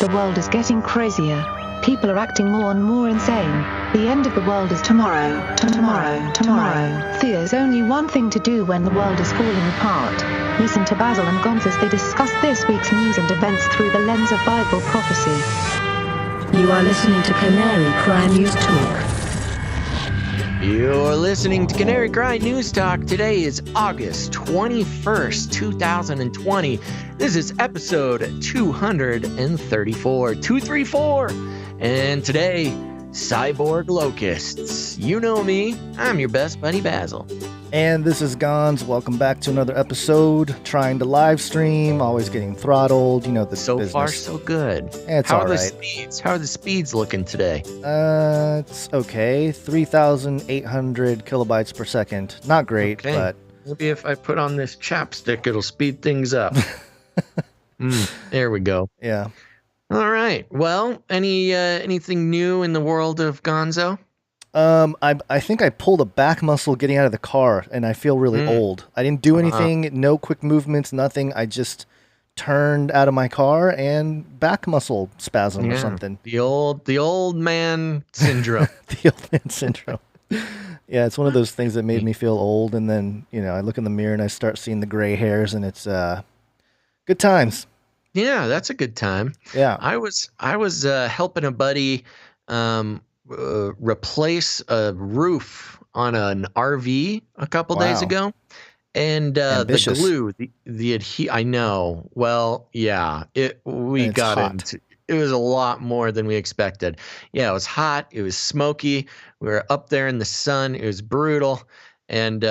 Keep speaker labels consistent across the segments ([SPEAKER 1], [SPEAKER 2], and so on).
[SPEAKER 1] The world is getting crazier. People are acting more and more insane. The end of the world is tomorrow. Tomorrow. There's only one thing to do when the world is falling apart. Listen to Basil and Gonz as they discuss this week's news and events through the lens of Bible prophecy.
[SPEAKER 2] You are listening to Canary Cry News Talk.
[SPEAKER 3] You're listening to Canary Cry News Talk. Today is August 21st, 2020. This is episode 234. And today, Cyborg Locusts. You know me. I'm your best buddy, Basil.
[SPEAKER 4] And this is Gonz. Welcome back to another episode. Trying to live stream, always getting throttled. You know the
[SPEAKER 3] so
[SPEAKER 4] business.
[SPEAKER 3] Far, so good.
[SPEAKER 4] It's
[SPEAKER 3] How
[SPEAKER 4] all
[SPEAKER 3] are
[SPEAKER 4] right.
[SPEAKER 3] the speeds? How are the speeds looking today?
[SPEAKER 4] It's okay. 3,800 kilobytes per second. Not great,
[SPEAKER 3] Okay.
[SPEAKER 4] but
[SPEAKER 3] Maybe if I put on this chapstick, it'll speed things up. There we go.
[SPEAKER 4] yeah.
[SPEAKER 3] All right. Well, anything new in the world of Gonzo?
[SPEAKER 4] I think I pulled a back muscle getting out of the car, and I feel really old. I didn't do anything, no quick movements, nothing. I just turned out of my car and back muscle spasm or something.
[SPEAKER 3] The old man syndrome.
[SPEAKER 4] The old man syndrome. Yeah, it's one of those things that made me feel old, and then I look in the mirror and I start seeing the gray hairs, and it's good times.
[SPEAKER 3] Yeah, that's a good time.
[SPEAKER 4] Yeah,
[SPEAKER 3] I was helping a buddy replace a roof on an RV a couple days ago, and
[SPEAKER 4] Ambitious.
[SPEAKER 3] the glue, I know. Well, yeah, we got
[SPEAKER 4] hot.
[SPEAKER 3] into. It was a lot more than we expected. Yeah, it was hot. It was smoky. We were up there in the sun. It was brutal, and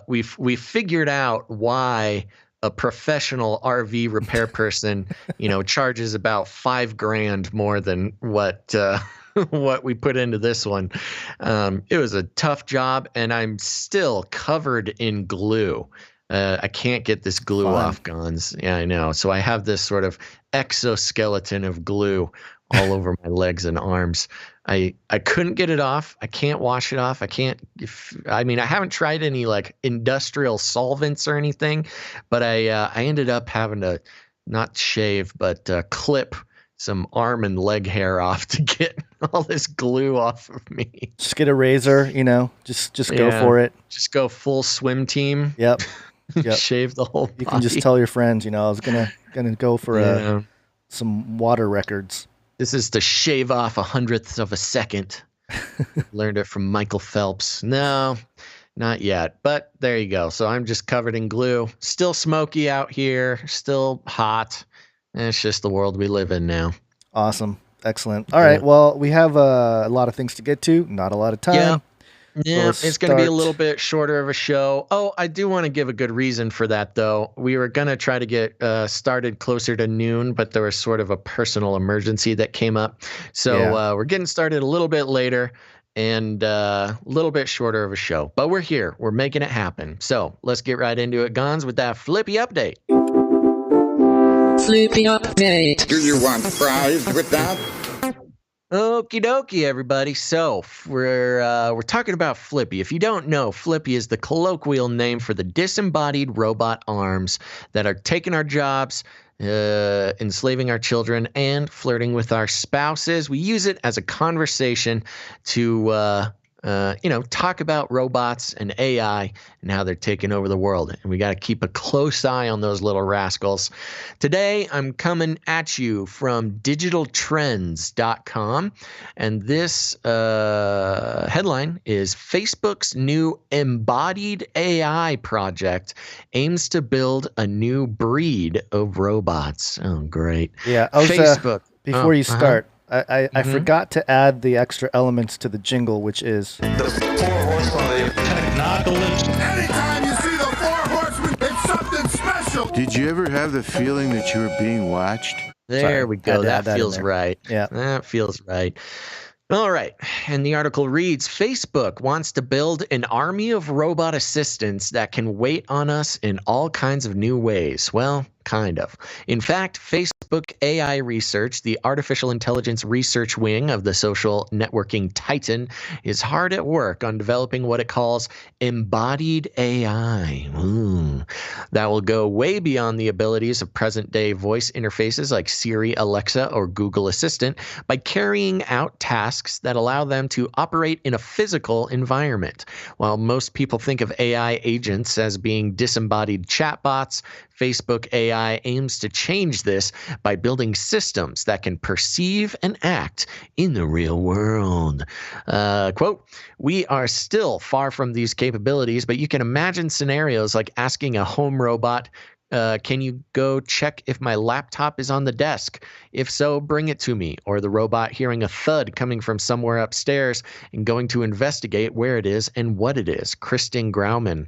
[SPEAKER 3] we figured out why a professional RV repair person, charges about $5,000 more than what we put into this one. It was a tough job, and I'm still covered in glue. I can't get this glue off, Gonz. Yeah, I know. So I have this sort of exoskeleton of glue all over my legs and arms. I couldn't get it off. I can't wash it off. I haven't tried any like industrial solvents or anything, but I ended up having to not shave, but clip some arm and leg hair off to get all this glue off of me.
[SPEAKER 4] just get a razor. Just go for it.
[SPEAKER 3] Just go full swim team.
[SPEAKER 4] Yep.
[SPEAKER 3] Shave the whole body.
[SPEAKER 4] You can just tell your friends. I was gonna go for some water records.
[SPEAKER 3] This is to shave off 100th of a second. Learned it from Michael Phelps. No, not yet. But there you go. So I'm just covered in glue. Still smoky out here. Still hot. And it's just the world we live in now.
[SPEAKER 4] Awesome. Excellent. All right. Well, we have a lot of things to get to. Not a lot of time.
[SPEAKER 3] Yeah,
[SPEAKER 4] So
[SPEAKER 3] it's going to be a
[SPEAKER 4] start-
[SPEAKER 3] little bit shorter of a show. Oh, I do want to give a good reason for that, though. We were going to try to get started closer to noon, but there was sort of a personal emergency that came up. So we're getting started a little bit later and a little bit shorter of a show. But we're here. We're making it happen. So let's get right into it, Gonz, with that Flippy update.
[SPEAKER 2] Flippy update.
[SPEAKER 5] Do you want fries with that?
[SPEAKER 3] Okie dokie, everybody. So we're talking about Flippy. If you don't know, Flippy is the colloquial name for the disembodied robot arms that are taking our jobs, enslaving our children, and flirting with our spouses. We use it as a conversation to talk about robots and AI and how they're taking over the world. And we got to keep a close eye on those little rascals. Today, I'm coming at you from digitaltrends.com. And this headline is Facebook's new embodied AI project aims to build a new breed of robots. Oh, great.
[SPEAKER 4] Yeah.
[SPEAKER 3] Facebook.
[SPEAKER 4] Before you start, I forgot to add the extra elements to the jingle, which is
[SPEAKER 6] The four horsemen of the technopolis.
[SPEAKER 5] Anytime you see the four horsemen, it's something special.
[SPEAKER 7] Did you ever have the feeling that you were being watched?
[SPEAKER 3] There
[SPEAKER 4] Sorry,
[SPEAKER 3] we
[SPEAKER 4] had
[SPEAKER 3] go.
[SPEAKER 4] to add
[SPEAKER 3] That
[SPEAKER 4] that in
[SPEAKER 3] feels
[SPEAKER 4] there.
[SPEAKER 3] right.
[SPEAKER 4] Yeah.
[SPEAKER 3] That feels right. All right. And the article reads, Facebook wants to build an army of robot assistants that can wait on us in all kinds of new ways. Well, kind of. In fact, Facebook AI Research, the artificial intelligence research wing of the social networking titan, is hard at work on developing what it calls embodied AI. That will go way beyond the abilities of present-day voice interfaces like Siri, Alexa, or Google Assistant by carrying out tasks that allow them to operate in a physical environment. While most people think of AI agents as being disembodied chatbots, Facebook AI aims to change this by building systems that can perceive and act in the real world. Quote, "We are still far from these capabilities, but you can imagine scenarios like asking a home robot, can you go check if my laptop is on the desk? If so, bring it to me." Or the robot hearing a thud coming from somewhere upstairs and going to investigate where it is and what it is. Kristen Grauman,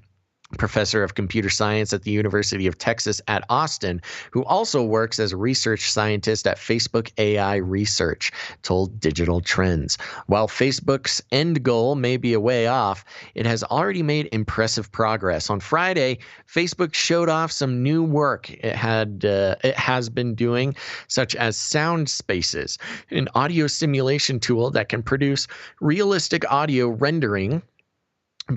[SPEAKER 3] professor of computer science at the University of Texas at Austin, who also works as a research scientist at Facebook AI Research, told Digital Trends. While Facebook's end goal may be a way off, it has already made impressive progress. On Friday, Facebook showed off some new work it has been doing, such as Sound Spaces, an audio simulation tool that can produce realistic audio rendering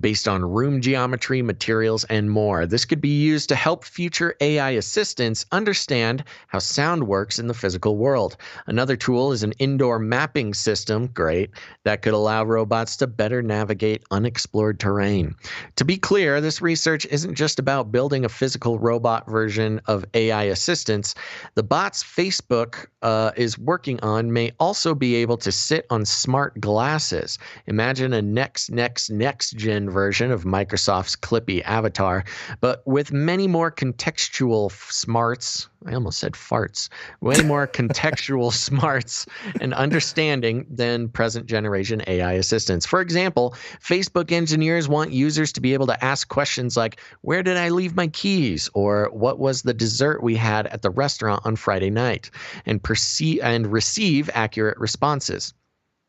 [SPEAKER 3] based on room geometry, materials, and more. This could be used to help future AI assistants understand how sound works in the physical world. Another tool is an indoor mapping system, great, that could allow robots to better navigate unexplored terrain. To be clear, this research isn't just about building a physical robot version of AI assistants. The bots Facebook is working on may also be able to sit on smart glasses. Imagine a next gen version of Microsoft's Clippy avatar, but with many more contextual smarts. I almost said farts. Way more contextual smarts and understanding than present generation AI assistants. For example, Facebook engineers want users to be able to ask questions like, "Where did I leave my keys?" or "What was the dessert we had at the restaurant on Friday night?" and receive accurate responses.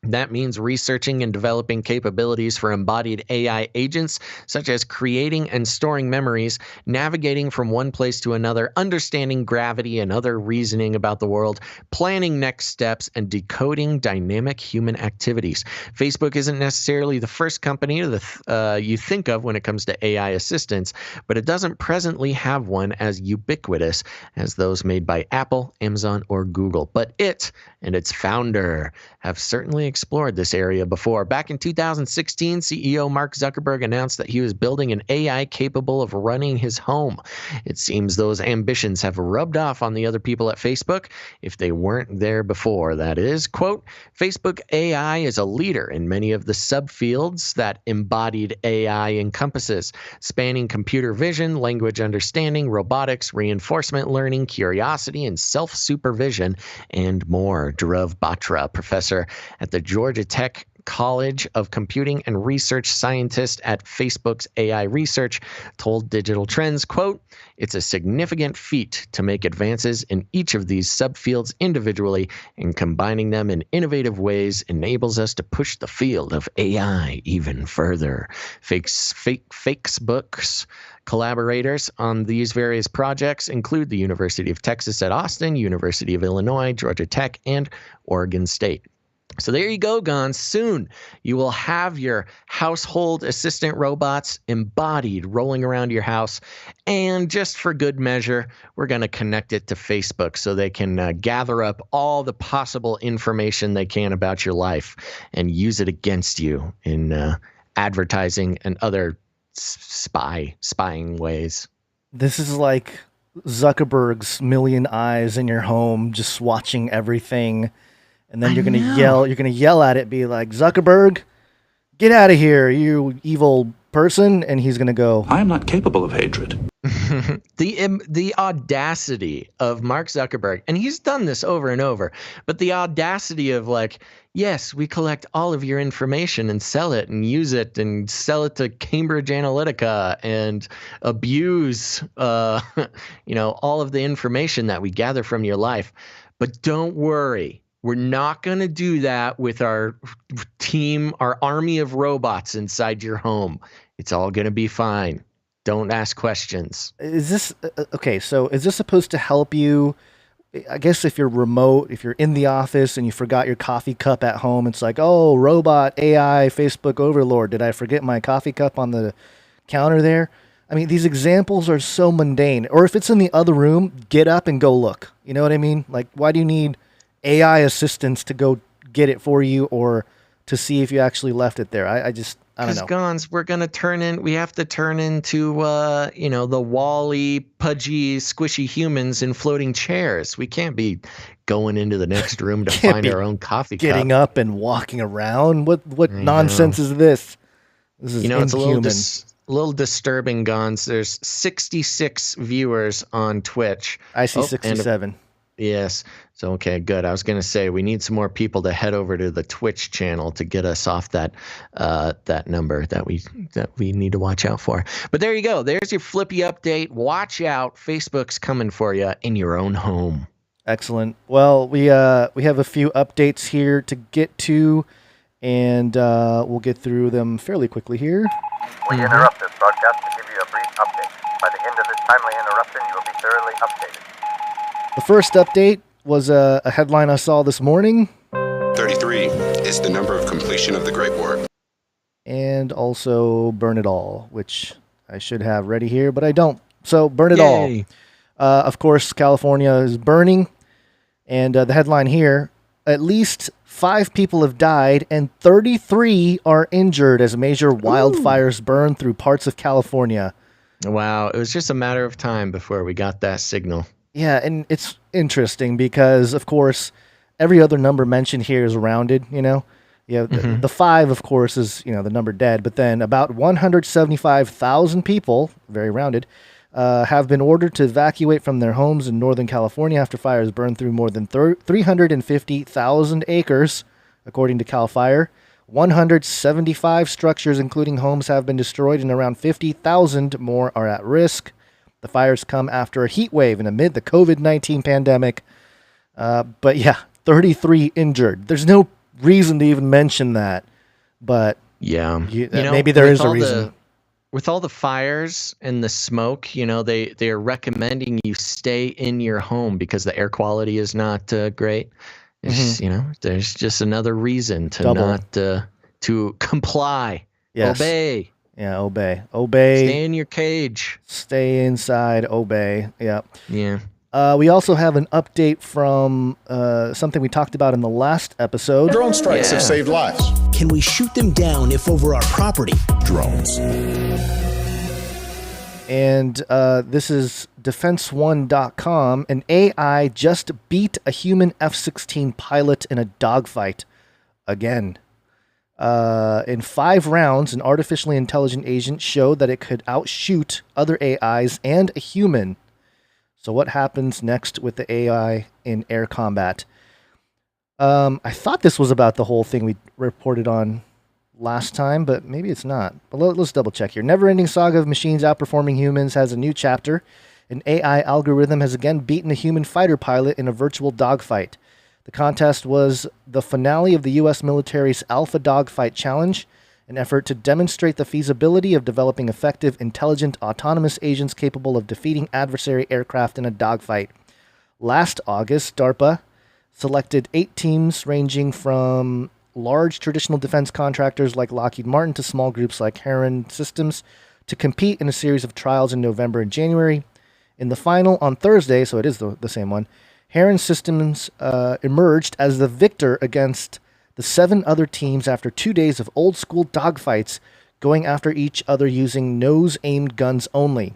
[SPEAKER 3] That means researching and developing capabilities for embodied AI agents, such as creating and storing memories, navigating from one place to another, understanding gravity and other reasoning about the world, planning next steps, and decoding dynamic human activities. Facebook isn't necessarily the first company you think of when it comes to AI assistants, but it doesn't presently have one as ubiquitous as those made by Apple, Amazon, or Google. But it and its founder have certainly explored this area before. Back in 2016, CEO Mark Zuckerberg announced that he was building an AI capable of running his home. It seems those ambitions have rubbed off on the other people at Facebook, if they weren't there before, that is. Quote, "Facebook AI is a leader in many of the subfields that embodied AI encompasses, spanning computer vision, language understanding, robotics, reinforcement learning, curiosity, and self-supervision, and more." Dhruv Batra, professor at the Georgia Tech College of Computing and Research scientist at Facebook's AI Research, told Digital Trends, quote, "It's a significant feat to make advances in each of these subfields individually, and combining them in innovative ways enables us to push the field of AI even further." Facebook's collaborators on these various projects include the University of Texas at Austin, University of Illinois, Georgia Tech, and Oregon State. So there you go, Gons. Soon you will have your household assistant robots embodied rolling around your house. And just for good measure, we're going to connect it to Facebook so they can gather up all the possible information they can about your life and use it against you in advertising and other spying ways.
[SPEAKER 4] This is like Zuckerberg's million eyes in your home, just watching everything. And then you're gonna yell at it, be like, "Zuckerberg, get out of here, you evil person!" And he's gonna go,
[SPEAKER 6] I am not capable of hatred.
[SPEAKER 3] The audacity of Mark Zuckerberg, and he's done this over and over, but the audacity of like, yes, we collect all of your information and sell it and use it and sell it to Cambridge Analytica and abuse, all of the information that we gather from your life. But don't worry. We're not going to do that with our team, our army of robots inside your home. It's all going to be fine. Don't ask questions.
[SPEAKER 4] Is this okay? So is this supposed to help you? I guess if you're remote, if you're in the office and you forgot your coffee cup at home, it's like, oh, robot, AI, Facebook overlord. Did I forget my coffee cup on the counter there? I mean, these examples are so mundane. Or if it's in the other room, get up and go look. You know what I mean? Like, why do you need AI assistance to go get it for you or to see if you actually left it there? I don't know.
[SPEAKER 3] Because Gons, we have to turn into, the Wall-E, pudgy, squishy humans in floating chairs. We can't be going into the next room to find our own coffee cup.
[SPEAKER 4] Getting up and walking around. What nonsense is this? This is inhuman.
[SPEAKER 3] It's a little disturbing, Gons. There's 66 viewers on Twitch.
[SPEAKER 4] I see 67.
[SPEAKER 3] Yes. So, okay, good. I was going to say we need some more people to head over to the Twitch channel to get us off that number that we need to watch out for. But there you go. There's your Flippy update. Watch out. Facebook's coming for you in your own home.
[SPEAKER 4] Excellent. Well, we have a few updates here to get to, and we'll get through them fairly quickly here.
[SPEAKER 8] We interrupt this broadcast to give you a brief update. By the end of this timely interruption, you will be thoroughly updated.
[SPEAKER 4] The first update was a headline I saw this morning.
[SPEAKER 9] 33 is the number of completion of the Great War.
[SPEAKER 4] And also Burn It All, which I should have ready here, but I don't. So Burn It
[SPEAKER 3] Yay.
[SPEAKER 4] All. Of course, California is burning. And the headline here, at least 5 people have died and 33 are injured as major wildfires burn through parts of California.
[SPEAKER 3] Wow. It was just a matter of time before we got that signal.
[SPEAKER 4] Yeah, and it's interesting because, of course, every other number mentioned here is rounded, the 5, of course, is, the number dead, but then about 175,000 people, very rounded, have been ordered to evacuate from their homes in Northern California after fires burned through more than 350,000 acres, according to CAL FIRE. 175 structures, including homes, have been destroyed, and around 50,000 more are at risk. The fires come after a heat wave and amid the COVID-19 pandemic. But yeah, 33 injured. There's no reason to even mention that. But
[SPEAKER 3] yeah,
[SPEAKER 4] maybe there is a reason.
[SPEAKER 3] With all the fires and the smoke, they are recommending you stay in your home because the air quality is not great. It's, there's just another reason to not to comply.
[SPEAKER 4] Yes.
[SPEAKER 3] Obey.
[SPEAKER 4] Yeah, obey.
[SPEAKER 3] Stay in your cage.
[SPEAKER 4] Stay inside, obey. Yeah.
[SPEAKER 3] Yeah.
[SPEAKER 4] We also have an update from something we talked about in the last episode.
[SPEAKER 5] Drone strikes have saved lives.
[SPEAKER 10] Can we shoot them down if over our property?
[SPEAKER 5] Drones.
[SPEAKER 4] And this is defense1.com. An AI just beat a human F-16 pilot in a dogfight again. In 5 rounds, an artificially intelligent agent showed that it could outshoot other AIs and a human. So what happens next with the AI in air combat? I thought this was about the whole thing we reported on last time, but maybe it's not. But let's double check here. Never-ending saga of machines outperforming humans has a new chapter. An AI algorithm has again beaten a human fighter pilot in a virtual dogfight. The contest was the finale of the U.S. military's Alpha Dogfight Challenge, an effort to demonstrate the feasibility of developing effective, intelligent, autonomous agents capable of defeating adversary aircraft in a dogfight. Last August, DARPA selected 8 teams ranging from large traditional defense contractors like Lockheed Martin to small groups like Heron Systems to compete in a series of trials in November and January. In the final on Thursday, so it is the same one, Heron Systems emerged as the victor against the 7 other teams after 2 days of old-school dogfights going after each other using nose-aimed guns only.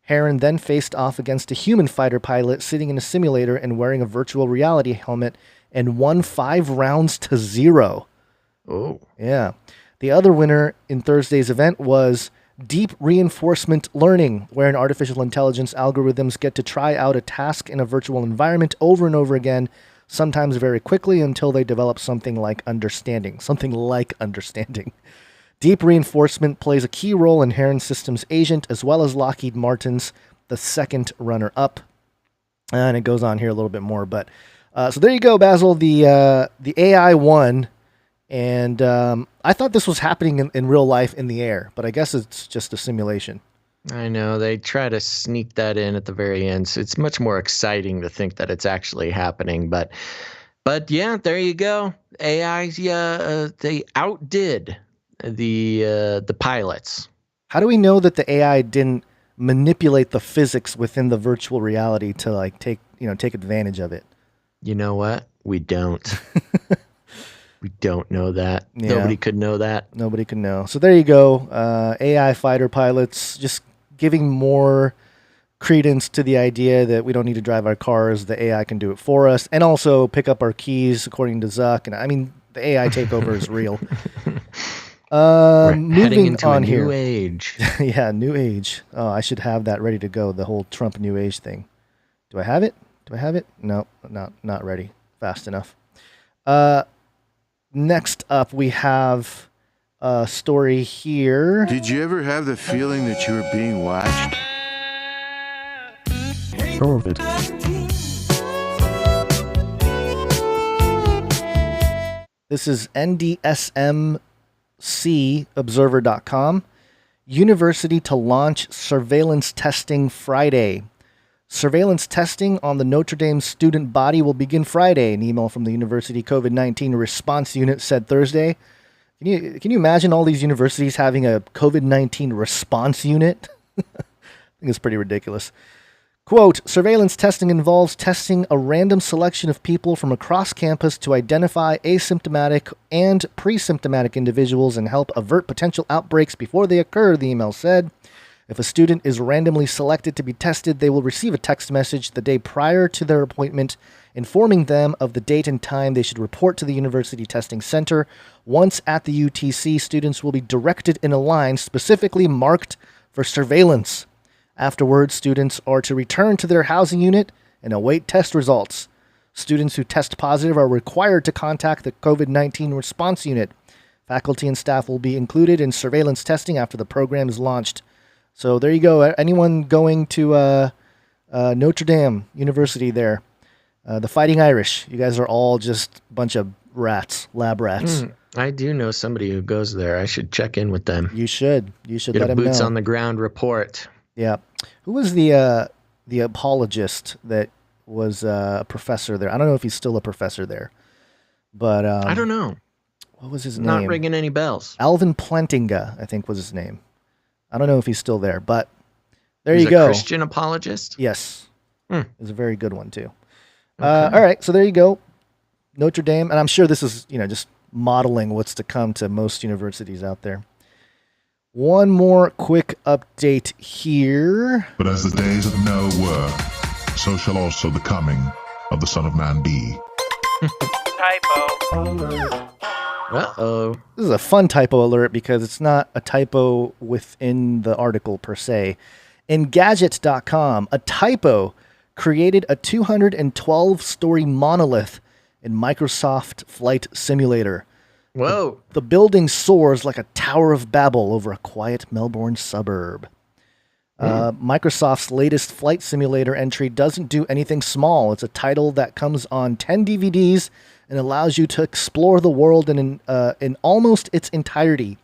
[SPEAKER 4] Heron then faced off against a human fighter pilot sitting in a simulator and wearing a virtual reality helmet and won 5 rounds to 0.
[SPEAKER 3] Oh.
[SPEAKER 4] Yeah. The other winner in Thursday's event was Deep Reinforcement Learning, where an artificial intelligence algorithms get to try out a task in a virtual environment over and over again, sometimes very quickly until they develop something like understanding. Deep Reinforcement plays a key role in Heron Systems' agent, as well as Lockheed Martin's, the second runner-up. And it goes on here a little bit more, but so there you go, Basil. The AI won, and I thought this was happening in real life in the air, but I guess it's just a simulation.
[SPEAKER 3] I know they try to sneak that in at the very end, so it's much more exciting to think that it's actually happening. But yeah, there you go. AI, they outdid the pilots.
[SPEAKER 4] How do we know that the AI didn't manipulate the physics within the virtual reality to like take advantage of it?
[SPEAKER 3] You know what? We don't. We don't know that.
[SPEAKER 4] Yeah.
[SPEAKER 3] Nobody could know that.
[SPEAKER 4] Nobody can know. So there you go. AI fighter pilots just giving more credence to the idea that we don't need to drive our cars. The AI can do it for us, and also pick up our keys, according to Zuck. And I mean, the AI takeover is real.
[SPEAKER 3] We're heading
[SPEAKER 4] Moving
[SPEAKER 3] into
[SPEAKER 4] on
[SPEAKER 3] a
[SPEAKER 4] here.
[SPEAKER 3] new age.
[SPEAKER 4] Yeah, new age. Oh, I should have that ready to go. The whole Trump new age thing. Do I have it? No, not ready fast enough. Next up, we have a story here.
[SPEAKER 7] Did you ever have the feeling that you were being watched?
[SPEAKER 11] COVID.
[SPEAKER 4] This is NDSMCobserver.com. University to launch surveillance testing Friday. Surveillance testing on the Notre Dame student body will begin Friday, an email from the University COVID-19 Response Unit said Thursday. Can you imagine all these universities having a COVID-19 response unit? I think it's pretty ridiculous. Quote, surveillance testing involves testing a random selection of people from across campus to identify asymptomatic and pre-symptomatic individuals and help avert potential outbreaks before they occur, the email said. If a student is randomly selected to be tested, they will receive a text message the day prior to their appointment informing them of the date and time they should report to the University Testing Center. Once at the UTC, students will be directed in a line specifically marked for surveillance. Afterwards, students are to return to their housing unit and await test results. Students who test positive are required to contact the COVID-19 response unit. Faculty and staff will be included in surveillance testing after the program is launched. So there you go. Anyone going to Notre Dame University there, the Fighting Irish, you guys are all just a bunch of rats, lab rats.
[SPEAKER 3] I do know somebody who goes there. I should check in with them.
[SPEAKER 4] You should. You should
[SPEAKER 3] Get
[SPEAKER 4] let
[SPEAKER 3] a
[SPEAKER 4] him know.
[SPEAKER 3] boots on the ground report.
[SPEAKER 4] Yeah. Who was the apologist that was a professor there? I don't know if he's still a professor there, but
[SPEAKER 3] I don't know.
[SPEAKER 4] What was his name?
[SPEAKER 3] Not ringing any bells.
[SPEAKER 4] Alvin Plantinga, I think was his name. I don't know if he's still there, but there
[SPEAKER 3] He's
[SPEAKER 4] you go.
[SPEAKER 3] A Christian apologist?
[SPEAKER 4] Yes. It was a very good one, too.
[SPEAKER 3] Okay.
[SPEAKER 4] All right, so there you go. Notre Dame, and I'm sure this is, just modeling what's to come to most universities out there. One more quick update here.
[SPEAKER 11] But as the days of Noah were, so shall also the coming of the Son of Man be.
[SPEAKER 8] Typo.
[SPEAKER 3] Uh-oh.
[SPEAKER 4] This is a fun typo alert because it's not a typo within the article per se. Engadget.com, a typo created a 212-story monolith in Microsoft Flight Simulator.
[SPEAKER 3] Whoa.
[SPEAKER 4] The building soars like a Tower of Babel over a quiet Melbourne suburb. Microsoft's latest Flight Simulator entry doesn't do anything small. It's a title that comes on 10 DVDs and allows you to explore the world in almost its entirety.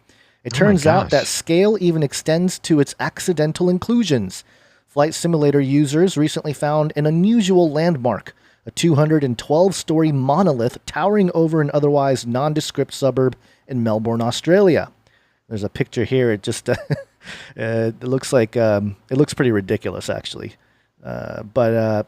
[SPEAKER 4] It turns out that scale even extends to its accidental inclusions. Flight Simulator users recently found an unusual landmark, a 212-story monolith towering over an otherwise nondescript suburb in Melbourne, Australia. There's a picture here. It just it looks like it looks pretty ridiculous, actually. But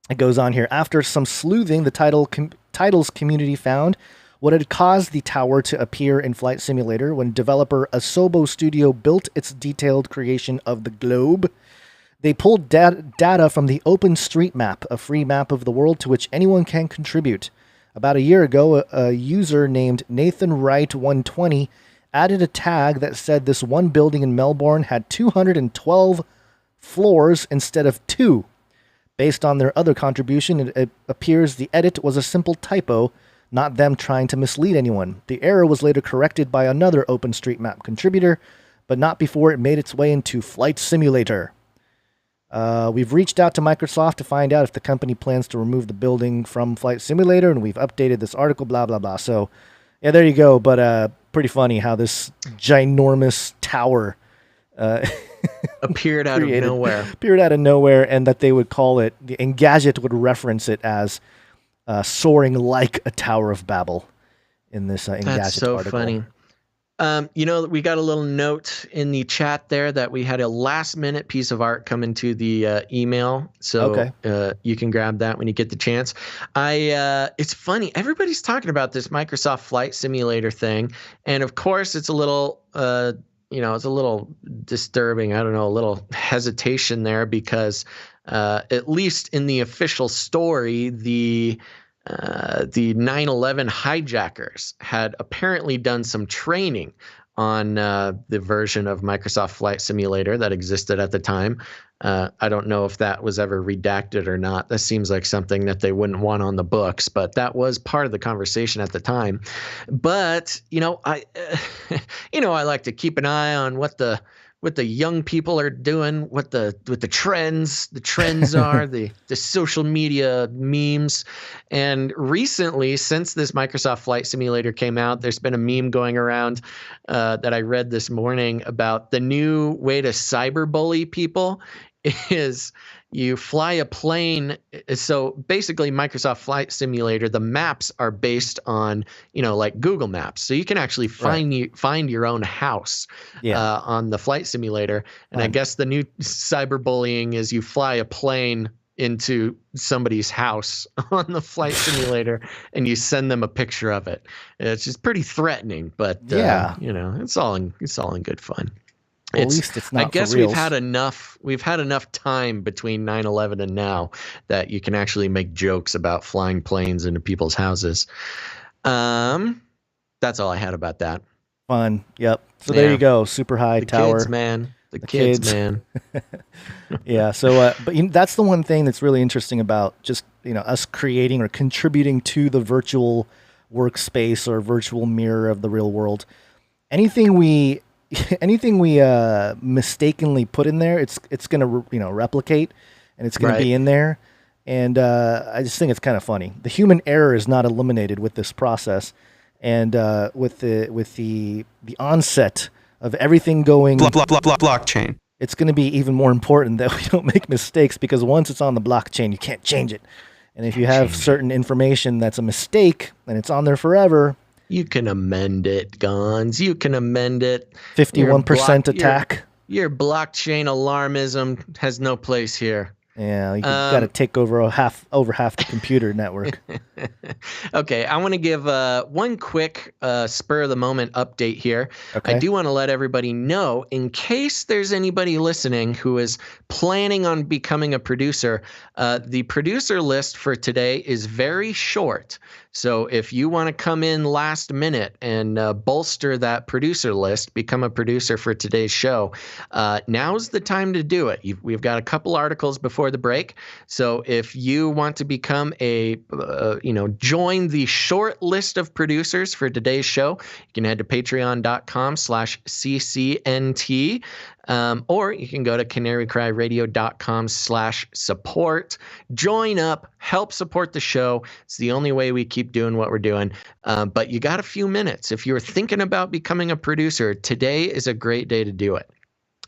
[SPEAKER 4] it goes on here. After some sleuthing, the title's community found what had caused the tower to appear in Flight Simulator when developer Asobo Studio built its detailed creation of the globe. They pulled data from the OpenStreetMap, a free map of the world to which anyone can contribute. About a year ago, a user named Nathan Wright 120 added a tag that said this one building in Melbourne had 212 floors instead of 2. Based on their other contribution, it appears the edit was a simple typo, not them trying to mislead anyone. The error was later corrected by another OpenStreetMap contributor, but not before it made its way into Flight Simulator. We've reached out to Microsoft to find out if the company plans to remove the building from Flight Simulator, and we've updated this article, blah, blah, blah. So, yeah, there you go. But pretty funny how this ginormous tower
[SPEAKER 3] appeared out of nowhere.
[SPEAKER 4] Appeared out of nowhere, and that they would call it, and Gadget would reference it as soaring like a Tower of Babel in this Engadget article.
[SPEAKER 3] That's so funny. We got a little note in the chat there that we had a last-minute piece of art come into the email, so you can grab that when you get the chance. It's funny. Everybody's talking about this Microsoft Flight Simulator thing, and of course, it's a little, it's a little disturbing. I don't know, a little hesitation there because, at least in the official story, the 9/11 hijackers had apparently done some training on the version of Microsoft Flight Simulator that existed at the time. I don't know if that was ever redacted or not. That seems like something that they wouldn't want on the books, but that was part of the conversation at the time. But I like to keep an eye on what the young people are doing, what the trends are, the social media memes. And recently, since this Microsoft Flight Simulator came out, there's been a meme going around that I read this morning about the new way to cyberbully people is you fly a plane. So basically Microsoft Flight Simulator, the maps are based on, like Google Maps. So you can actually find your own house on the Flight Simulator. And I guess the new cyberbullying is you fly a plane into somebody's house on the Flight Simulator and you send them a picture of it. It's just pretty threatening, but it's all in good fun.
[SPEAKER 4] Well, at least it's not.
[SPEAKER 3] I guess
[SPEAKER 4] for reals.
[SPEAKER 3] we've had enough time between 9/11 and now that you can actually make jokes about flying planes into people's houses. That's all I had about that.
[SPEAKER 4] Fun. Yep. So there you go. Super high tower.
[SPEAKER 3] Kids, man. The kids, man.
[SPEAKER 4] Yeah. So, but that's the one thing that's really interesting about just us creating or contributing to the virtual workspace or virtual mirror of the real world. Anything we mistakenly put in there, it's going to replicate, and it's going to be in there. And I just think it's kind of funny. The human error is not eliminated with this process, and with the onset of everything going
[SPEAKER 12] blockchain,
[SPEAKER 4] it's going to be even more important that we don't make mistakes, because once it's on the blockchain, you can't change it. And if you have certain information that's a mistake and it's on there forever,
[SPEAKER 3] you can amend it, Gons. You can amend it.
[SPEAKER 4] 51% attack.
[SPEAKER 3] Your blockchain alarmism has no place here.
[SPEAKER 4] Yeah, you got to take over half the computer network.
[SPEAKER 3] Okay, I want to give one quick spur of the moment update here.
[SPEAKER 4] Okay.
[SPEAKER 3] I do want to let everybody know, in case there's anybody listening who is planning on becoming a producer, the producer list for today is very short. So if you want to come in last minute and bolster that producer list, become a producer for today's show, now's the time to do it. We've got a couple articles before the break. So if you want to become join the short list of producers for today's show, you can head to patreon.com/CCNT. Or you can go to canarycryradio.com/support. Join up, help support the show. It's the only way we keep doing what we're doing. But you got a few minutes. If you're thinking about becoming a producer, today is a great day to do it.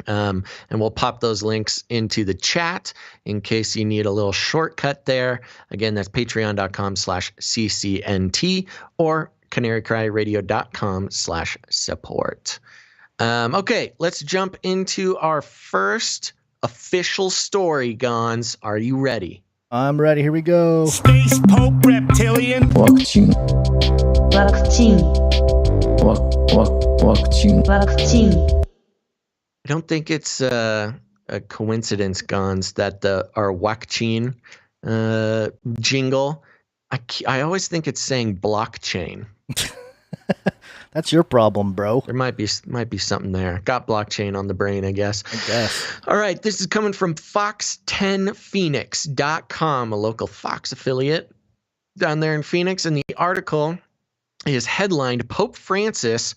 [SPEAKER 3] And we'll pop those links into the chat in case you need a little shortcut there. Again, that's patreon.com/CCNT or canarycryradio.com/support. Okay, let's jump into our first official story, Gons. Are you ready?
[SPEAKER 4] I'm ready. Here we go.
[SPEAKER 5] Space Pope Reptilian.
[SPEAKER 2] Blockchain.
[SPEAKER 3] I don't think it's a coincidence, Gons, that our Wakchin jingle, I always think it's saying blockchain.
[SPEAKER 4] That's your problem, bro.
[SPEAKER 3] There might be something there. Got blockchain on the brain, I guess. All right, this is coming from Fox10Phoenix.com, a local Fox affiliate down there in Phoenix. And the article is headlined, Pope Francis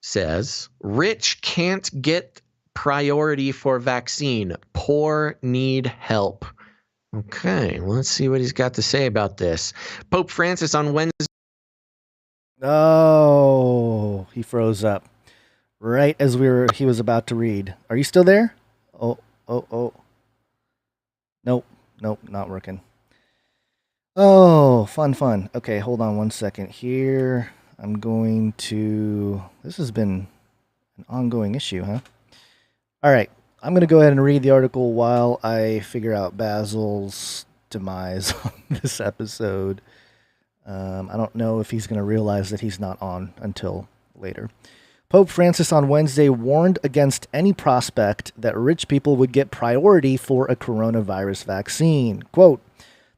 [SPEAKER 3] says, rich can't get priority for vaccine. Poor need help. Okay, let's see what he's got to say about this. Pope Francis on Wednesday.
[SPEAKER 4] Oh, he froze up. right as he was about to read. Are you still there? Oh. Nope, not working. Oh, fun. Okay, hold on one second here. I'm going to... This has been an ongoing issue, huh? All right, I'm going to go ahead and read the article while I figure out Basil's demise on this episode. I don't know if he's going to realize that he's not on until later. Pope Francis on Wednesday warned against any prospect that rich people would get priority for a coronavirus vaccine. Quote,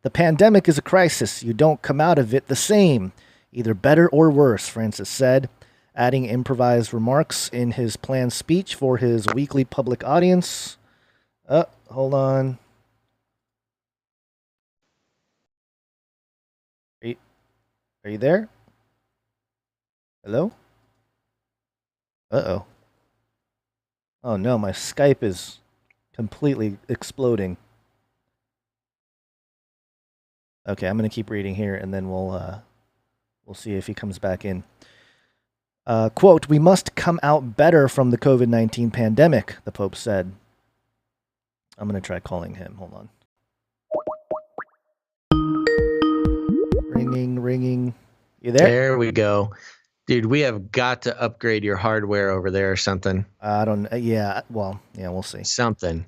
[SPEAKER 4] "The pandemic is a crisis. You don't come out of it the same, either better or worse," Francis said, adding improvised remarks in his planned speech for his weekly public audience. Hold on. Are you there? Hello? Uh-oh. Oh no, my Skype is completely exploding. Okay, I'm going to keep reading here, and then we'll see if he comes back in. Quote, "We must come out better from the COVID-19 pandemic," the Pope said. I'm going to try calling him. Hold on. Ringing. You there?
[SPEAKER 3] There we go. Dude, we have got to upgrade your hardware over there or something.
[SPEAKER 4] I don't... Yeah, well, yeah, we'll see.
[SPEAKER 3] Something.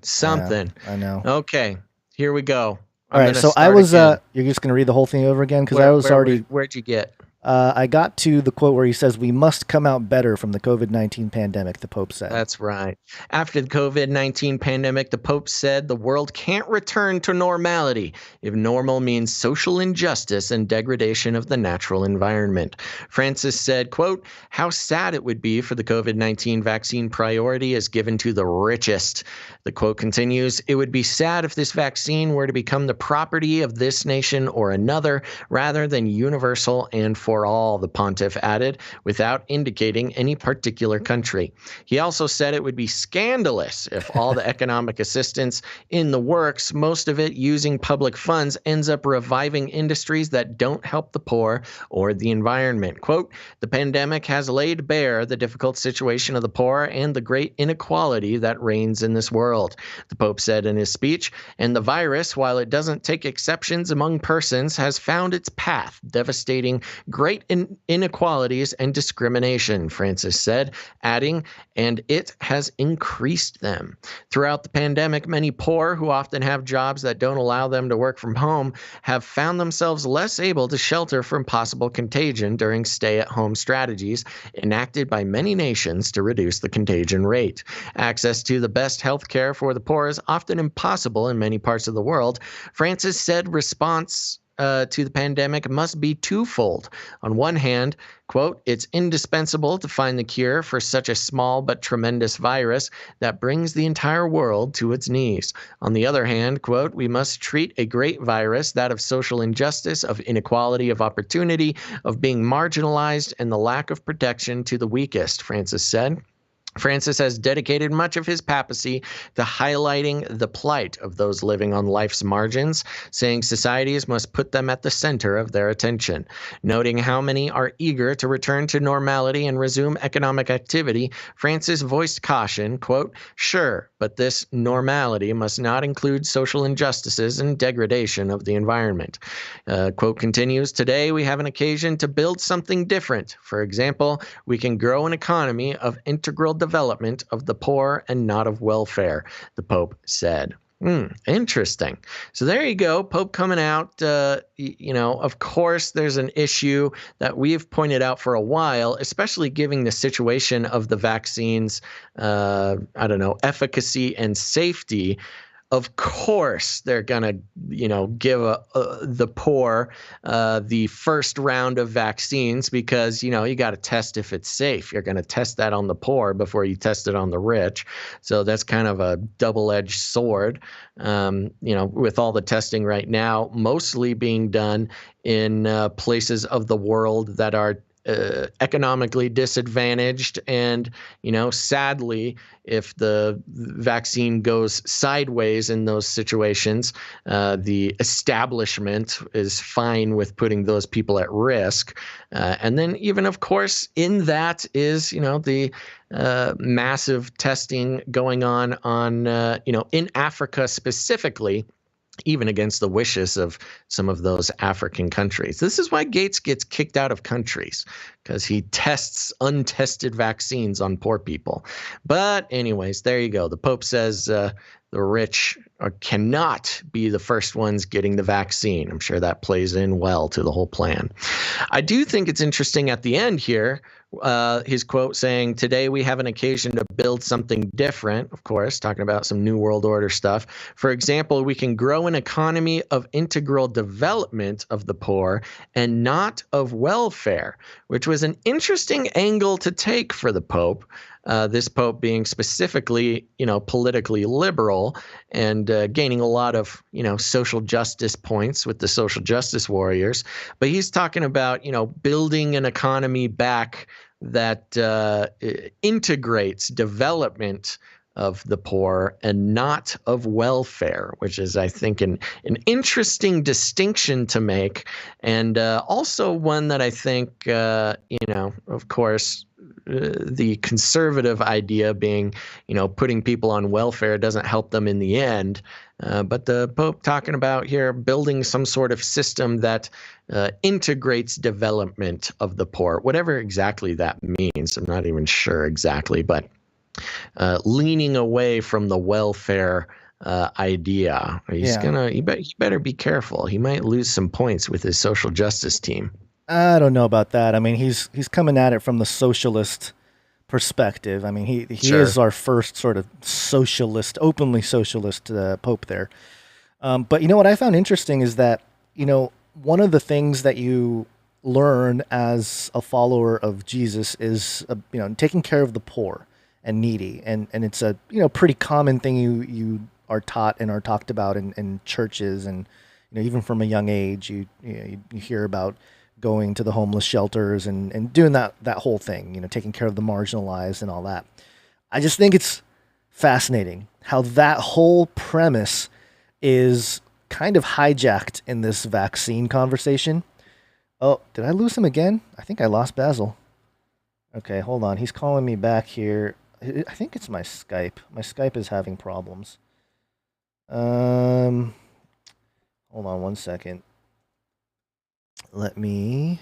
[SPEAKER 4] I know.
[SPEAKER 3] Okay, here we go.
[SPEAKER 4] All right, so I was... you're just going to read the whole thing over again? Because I was already...
[SPEAKER 3] Where'd you get?
[SPEAKER 4] I got to the quote where he says, "We must come out better from the COVID-19 pandemic," the Pope said.
[SPEAKER 3] That's right. After the COVID-19 pandemic, the Pope said the world can't return to normality if normal means social injustice and degradation of the natural environment. Francis said, quote, "How sad it would be for the COVID-19 vaccine priority is given to the richest." The quote continues, "It would be sad if this vaccine were to become the property of this nation or another rather than universal and for all," the pontiff added, without indicating any particular country. He also said it would be scandalous if all the economic assistance in the works, most of it using public funds, ends up reviving industries that don't help the poor or the environment. Quote, "The pandemic has laid bare the difficult situation of the poor and the great inequality that reigns in this world," the Pope said in his speech, "and the virus, while it doesn't take exceptions among persons, has found its path, devastating great inequalities and discrimination," Francis said, adding, "and it has increased them. Throughout the pandemic, many poor who often have jobs that don't allow them to work from home have found themselves less able to shelter from possible contagion during stay-at-home strategies enacted by many nations to reduce the contagion rate. Access to the best health care for the poor is often impossible in many parts of the world." Francis said response to the pandemic must be twofold. On one hand, quote, "It's indispensable to find the cure for such a small but tremendous virus that brings the entire world to its knees. On the other hand, quote, "We must treat a great virus, that of social injustice, of inequality, of opportunity, of being marginalized, and the lack of protection to the weakest," Francis said. Francis has dedicated much of his papacy to highlighting the plight of those living on life's margins, saying societies must put them at the center of their attention. Noting how many are eager to return to normality and resume economic activity, Francis voiced caution, quote, "Sure, but this normality must not include social injustices and degradation of the environment." Quote continues, "Today we have an occasion to build something different. For example, we can grow an economy of integral development of the poor and not of welfare," the Pope said. Interesting. So there you go. Pope coming out. Of course, there's an issue that we've pointed out for a while, especially given the situation of the vaccines, efficacy and safety. Of course, they're going to, give the poor the first round of vaccines because, you got to test if it's safe. You're going to test that on the poor before you test it on the rich. So that's kind of a double-edged sword, with all the testing right now, mostly being done in places of the world that are economically disadvantaged. And, sadly, if the vaccine goes sideways in those situations, the establishment is fine with putting those people at risk. And then even, of course, in that is, the massive testing going on, in Africa specifically, even against the wishes of some of those African countries. This is why Gates gets kicked out of countries, because he tests untested vaccines on poor people. But anyways, there you go. The Pope says the rich cannot be the first ones getting the vaccine. I'm sure that plays in well to the whole plan. I do think it's interesting at the end here, his quote saying, "Today we have an occasion to build something different," of course, talking about some New World Order stuff. "For example, we can grow an economy of integral development of the poor and not of welfare," which was an interesting angle to take for the Pope. This Pope being specifically, politically liberal and gaining a lot of, social justice points with the social justice warriors. But he's talking about, building an economy back that integrates development of the poor and not of welfare, which is, I think, an interesting distinction to make. And also one that I think, of course, the conservative idea being, putting people on welfare doesn't help them in the end. But the Pope talking about here building some sort of system that integrates development of the poor, whatever exactly that means. I'm not even sure exactly, but leaning away from the welfare idea. He better be careful. He might lose some points with his social justice team.
[SPEAKER 4] I don't know about that. I mean, he's coming at it from the socialist perspective. I mean, he
[SPEAKER 3] Sure.
[SPEAKER 4] is our first sort of socialist, openly socialist Pope there. But what I found interesting is that, one of the things that you learn as a follower of Jesus is, taking care of the poor and needy. And it's a, pretty common thing you are taught and are talked about in churches. And, even from a young age, you hear about going to the homeless shelters and doing that whole thing, taking care of the marginalized and all that. I just think it's fascinating how that whole premise is kind of hijacked in this vaccine conversation. Oh, did I lose him again? I think I lost Basil. Okay, hold on. He's calling me back here. I think it's my Skype. My Skype is having problems. Hold on one second. Let me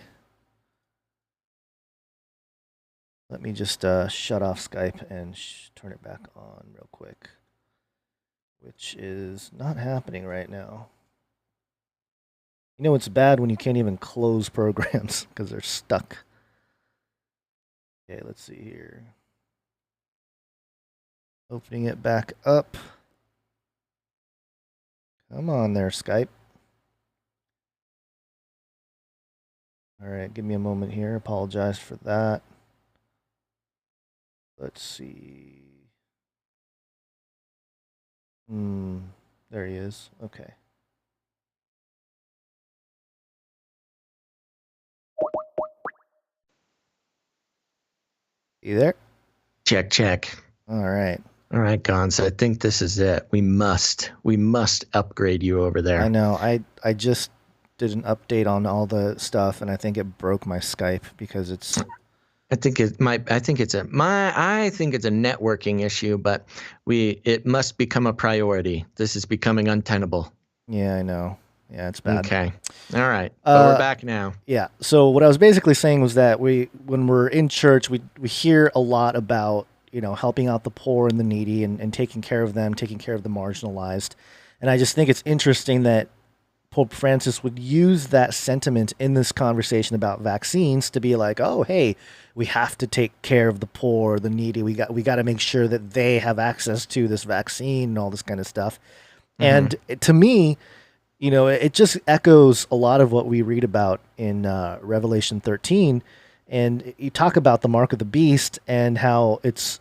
[SPEAKER 4] just shut off Skype and turn it back on real quick, which is not happening right now. It's bad when you can't even close programs because they're stuck. Okay, let's see here. Opening it back up. Come on there, Skype. All right, give me a moment here. Apologize for that. Let's see. There he is. Okay. You there?
[SPEAKER 3] Check.
[SPEAKER 4] All right.
[SPEAKER 3] All right, Gons. I think this is it. We must upgrade you over there.
[SPEAKER 4] I know. I just did an update on all the stuff, and I think it broke my Skype because it's.
[SPEAKER 3] I think it's a networking issue, but it must become a priority. This is becoming untenable.
[SPEAKER 4] Yeah, I know. Yeah, it's bad.
[SPEAKER 3] Okay. All right. But we're back now.
[SPEAKER 4] Yeah. So what I was basically saying was that when we're in church, we hear a lot about, helping out the poor and the needy and taking care of them, taking care of the marginalized. And I just think it's interesting that Pope Francis would use that sentiment in this conversation about vaccines to be like, oh, hey, we have to take care of the poor, the needy. We got to make sure that they have access to this vaccine and all this kind of stuff. Mm-hmm. And to me, it just echoes a lot of what we read about in Revelation 13. And you talk about the mark of the beast and how it's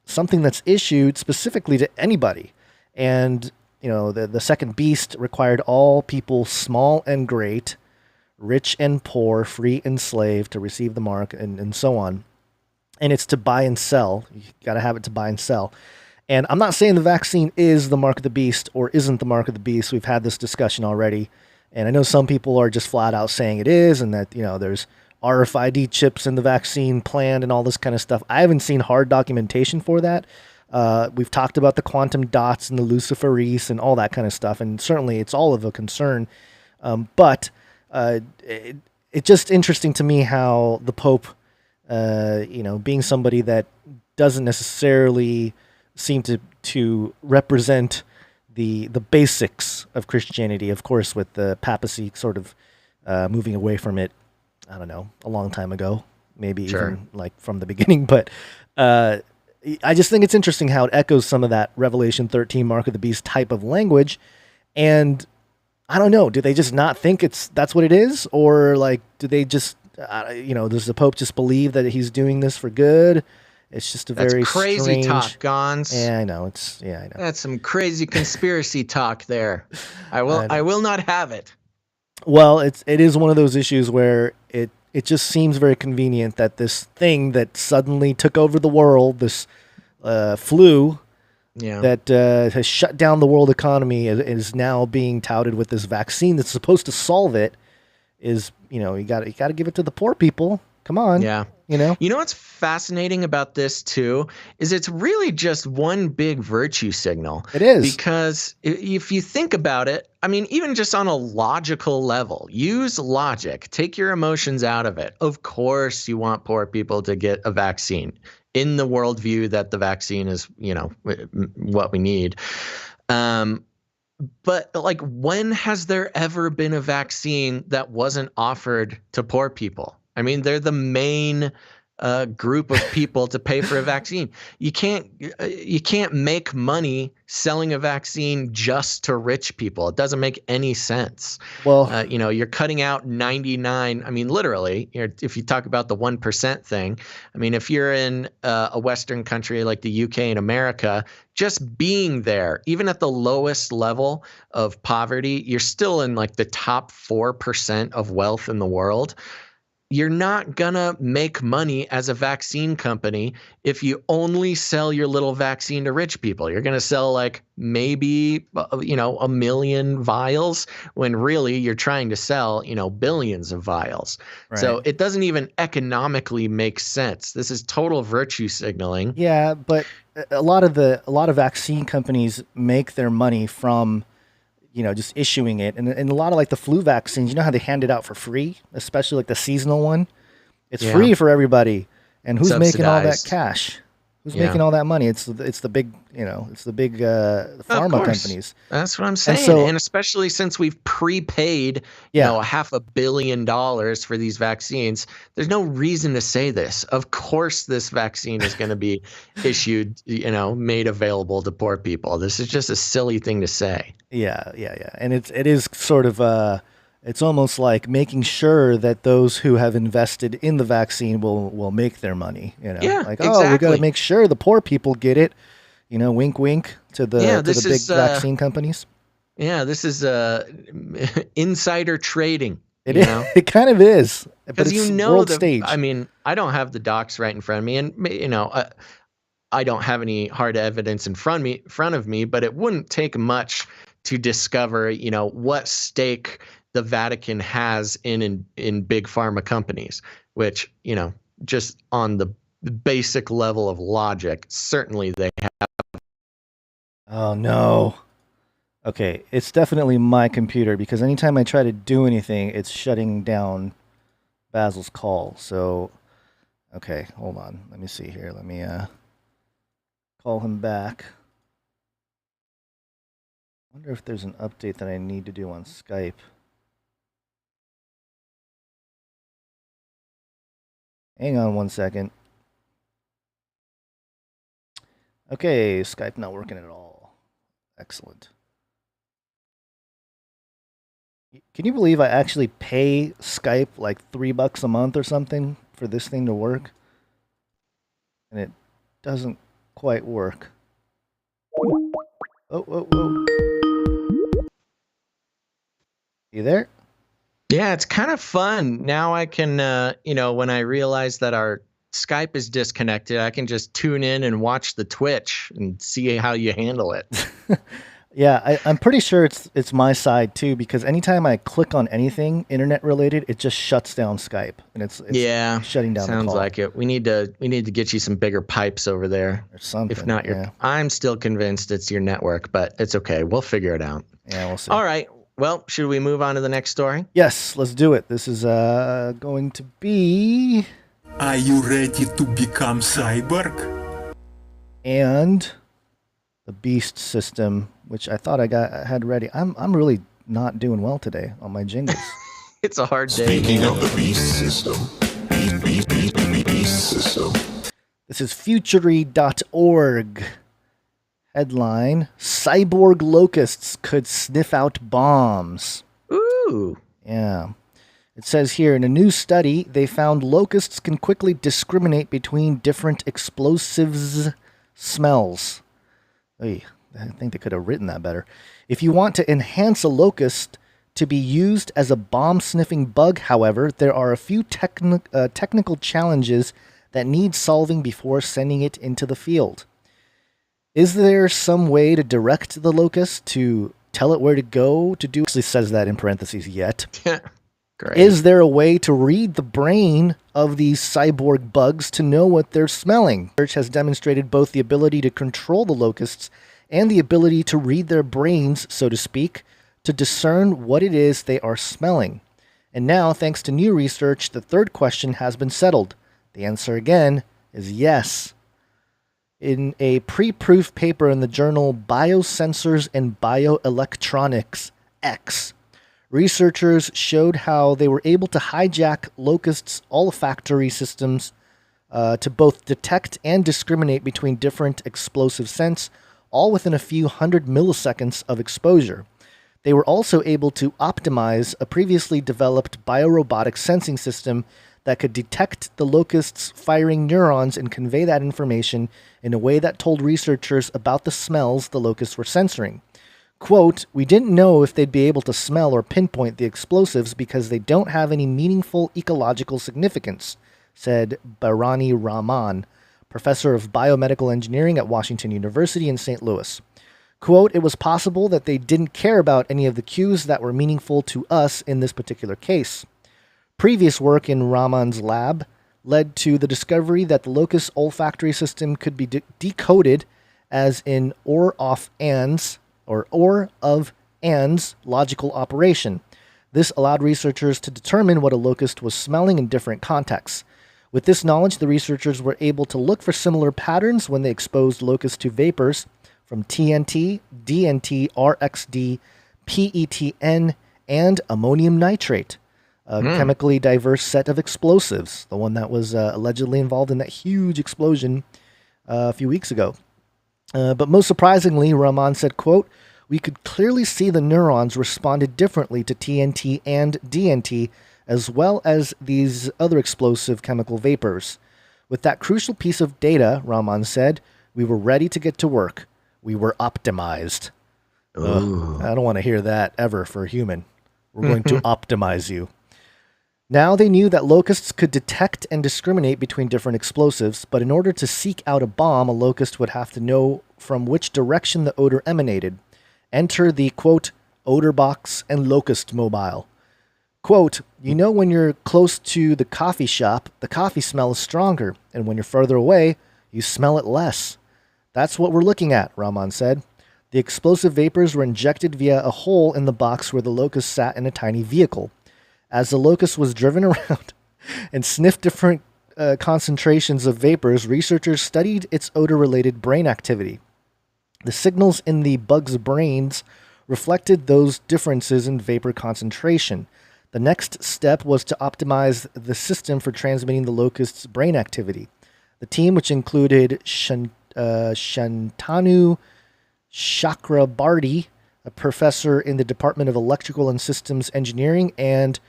[SPEAKER 4] something that's issued specifically to anybody. And the second beast required all people, small and great, rich and poor, free and slave to receive the mark, and so on. And it's to buy and sell. You got to have it to buy and sell. And I'm not saying the vaccine is the mark of the beast or isn't the mark of the beast. We've had this discussion already. And I know some people are just flat out saying it is, and that, there's RFID chips in the vaccine planned and all this kind of stuff. I haven't seen hard documentation for that. We've talked about the quantum dots and the luciferase and all that kind of stuff. And certainly it's all of a concern. But it's just interesting to me how the Pope, being somebody that doesn't necessarily seem to represent the basics of Christianity, of course, with the papacy sort of moving away from it, I don't know, a long time ago, maybe even like from the beginning. But I just think it's interesting how it echoes some of that Revelation 13 Mark of the Beast type of language. And I don't know, do they just not think that's what it is? Or like, do they just, does the Pope just believe that he's doing this for good? It's just that's very
[SPEAKER 3] crazy
[SPEAKER 4] strange
[SPEAKER 3] talk, Gons.
[SPEAKER 4] Yeah, I know. I know.
[SPEAKER 3] That's some crazy conspiracy talk there. I will not have it.
[SPEAKER 4] Well, it is one of those issues where it just seems very convenient that this thing that suddenly took over the world, this flu, that has shut down the world economy, is now being touted with this vaccine that's supposed to solve it. Is you got to give it to the poor people. Come on.
[SPEAKER 3] Yeah. You know what's fascinating about this too is it's really just one big virtue signal.
[SPEAKER 4] It is.
[SPEAKER 3] Because if you think about it, I mean, even just on a logical level, use logic, take your emotions out of it. Of course, you want poor people to get a vaccine in the worldview that the vaccine is, what we need. But like, when has there ever been a vaccine that wasn't offered to poor people? I mean, they're the main group of people to pay for a vaccine. You can't make money selling a vaccine just to rich people. It doesn't make any sense.
[SPEAKER 4] Well,
[SPEAKER 3] you're cutting out 99. I mean, literally, if you talk about the 1% thing, I mean, if you're in a Western country like the UK and America, just being there, even at the lowest level of poverty, you're still in like the top 4% of wealth in the world. You're not gonna make money as a vaccine company if you only sell your little vaccine to rich people. You're gonna sell like maybe, 1 million vials when really you're trying to sell, billions of vials. Right. So it doesn't even economically make sense. This is total virtue signaling.
[SPEAKER 4] Yeah, but a lot of vaccine companies make their money from just issuing it. And a lot of like the flu vaccines, how they hand it out for free, especially like the seasonal one. It's free for everybody. And who's making all that cash? Who's making all that money? It's the big, pharma companies.
[SPEAKER 3] That's what I'm saying. And especially since we've prepaid, $500 million for these vaccines, there's no reason to say this. Of course, this vaccine is going to be issued, made available to poor people. This is just a silly thing to say.
[SPEAKER 4] Yeah. And it is sort of, it's almost like making sure that those who have invested in the vaccine will make their money.
[SPEAKER 3] Yeah,
[SPEAKER 4] like,
[SPEAKER 3] exactly.
[SPEAKER 4] We got to make sure the poor people get it. Wink, wink to the big vaccine companies.
[SPEAKER 3] Yeah, this is insider trading.
[SPEAKER 4] It kind of is,
[SPEAKER 3] because
[SPEAKER 4] world stage.
[SPEAKER 3] I mean, I don't have the docs right in front of me, and I don't have any hard evidence in front of me, but it wouldn't take much to discover, what stake the Vatican has in big pharma companies, which, just on the basic level of logic, certainly they have.
[SPEAKER 4] Oh, no. Okay, it's definitely my computer, because anytime I try to do anything, it's shutting down Basil's call. So, okay, hold on. Let me see here. Let me call him back. I wonder if there's an update that I need to do on Skype. Hang on one second. Okay, Skype not working at all. Excellent. Can you believe I actually pay Skype like $3 a month or something for this thing to work? And it doesn't quite work. Oh. You there?
[SPEAKER 3] Yeah, it's kind of fun. Now I can, when I realize that our Skype is disconnected, I can just tune in and watch the Twitch and see how you handle it.
[SPEAKER 4] Yeah, I'm pretty sure it's my side too, because anytime I click on anything internet related, it just shuts down Skype, and it's shutting down the
[SPEAKER 3] sounds
[SPEAKER 4] call.
[SPEAKER 3] like it. We need to get you some bigger pipes over there.
[SPEAKER 4] Or something.
[SPEAKER 3] If not, I'm still convinced it's your network, but it's okay. We'll figure it out.
[SPEAKER 4] Yeah, we'll see.
[SPEAKER 3] All right. Well, should we move on to the next story?
[SPEAKER 4] Yes, let's do it. This is going to be.
[SPEAKER 5] Are you ready to become cyborg?
[SPEAKER 4] And the Beast system, which I thought I had ready. I'm really not doing well today on my jingles.
[SPEAKER 3] It's a hard day.
[SPEAKER 11] Speaking of the Beast system, Beast system.
[SPEAKER 4] This is futury.org. Headline: Cyborg locusts could sniff out bombs.
[SPEAKER 3] Ooh.
[SPEAKER 4] Yeah. It says here, in a new study, they found locusts can quickly discriminate between different explosives smells. Oy, I think they could have written that better. If you want to enhance a locust to be used as a bomb-sniffing bug, however, there are a few technical challenges that need solving before sending it into the field. Is there some way to direct the locust to tell it where to go to do? Actually says that in parentheses yet.
[SPEAKER 3] Great.
[SPEAKER 4] Is there a way to read the brain of these cyborg bugs to know what they're smelling? Research has demonstrated both the ability to control the locusts and the ability to read their brains, so to speak, to discern what it is they are smelling. And now, thanks to new research, the third question has been settled. The answer again is yes. In a pre-proof paper in the journal Biosensors and Bioelectronics X, researchers showed how they were able to hijack locusts' olfactory systems to both detect and discriminate between different explosive scents, all within a few hundred milliseconds of exposure. They were also able to optimize a previously developed biorobotic sensing system that could detect the locust's firing neurons and convey that information in a way that told researchers about the smells the locusts were censoring. Quote, "We didn't know if they'd be able to smell or pinpoint the explosives because they don't have any meaningful ecological significance," said Bharani Rahman, professor of biomedical engineering at Washington University in St. Louis. Quote, "It was possible that they didn't care about any of the cues that were meaningful to us in this particular case." Previous work in Rahman's lab led to the discovery that the locust olfactory system could be decoded as an or-of-ands logical operation. This allowed researchers to determine what a locust was smelling in different contexts. With this knowledge, the researchers were able to look for similar patterns when they exposed locusts to vapors from TNT, DNT, RXD, PETN, and ammonium nitrate, a chemically diverse set of explosives, the one that was allegedly involved in that huge explosion a few weeks ago. But most surprisingly, Rahman said, quote, "We could clearly see the neurons responded differently to TNT and DNT, as well as these other explosive chemical vapors. With that crucial piece of data," Rahman said, "we were ready to get to work. We were optimized." I don't want to hear that ever for a human. We're going to optimize you. Now they knew that locusts could detect and discriminate between different explosives, but in order to seek out a bomb, a locust would have to know from which direction the odor emanated. Enter the, quote, odor box and locust mobile. Quote, "You know when you're close to the coffee shop, the coffee smell is stronger, and when you're further away, you smell it less. That's what we're looking at," Rahman said. The explosive vapors were injected via a hole in the box where the locust sat in a tiny vehicle. As the locust was driven around and sniffed different concentrations of vapors, researchers studied its odor-related brain activity. The signals in the bug's brains reflected those differences in vapor concentration. The next step was to optimize the system for transmitting the locust's brain activity. The team, which included Shantanu Chakrabarty, a professor in the Department of Electrical and Systems Engineering, and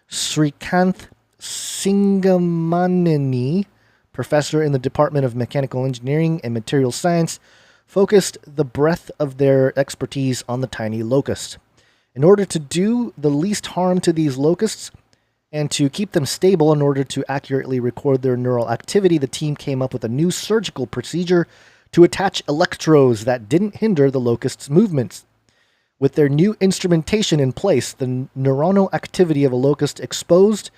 [SPEAKER 4] Srikanth Singamaneni, professor in the Department of Mechanical Engineering and Material Science, focused the breadth of their expertise on the tiny locust. In order to do the least harm to these locusts and to keep them stable in order to accurately record their neural activity, the team came up with a new surgical procedure to attach electrodes that didn't hinder the locusts' movements. With their new instrumentation in place, the neuronal activity of a locust exposed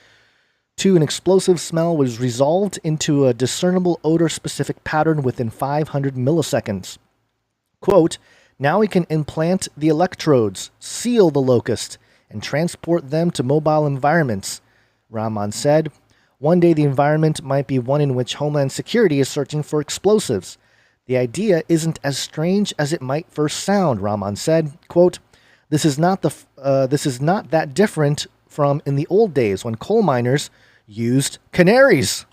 [SPEAKER 4] to an explosive smell was resolved into a discernible odor-specific pattern within 500 milliseconds. Quote, now we can implant the electrodes, seal the locust, and transport them to mobile environments, Rahman said. One day the environment might be one in which Homeland Security is searching for explosives. The idea isn't as strange as it might first sound, Rahman said. Quote, this is not that different from in the old days when coal miners used canaries,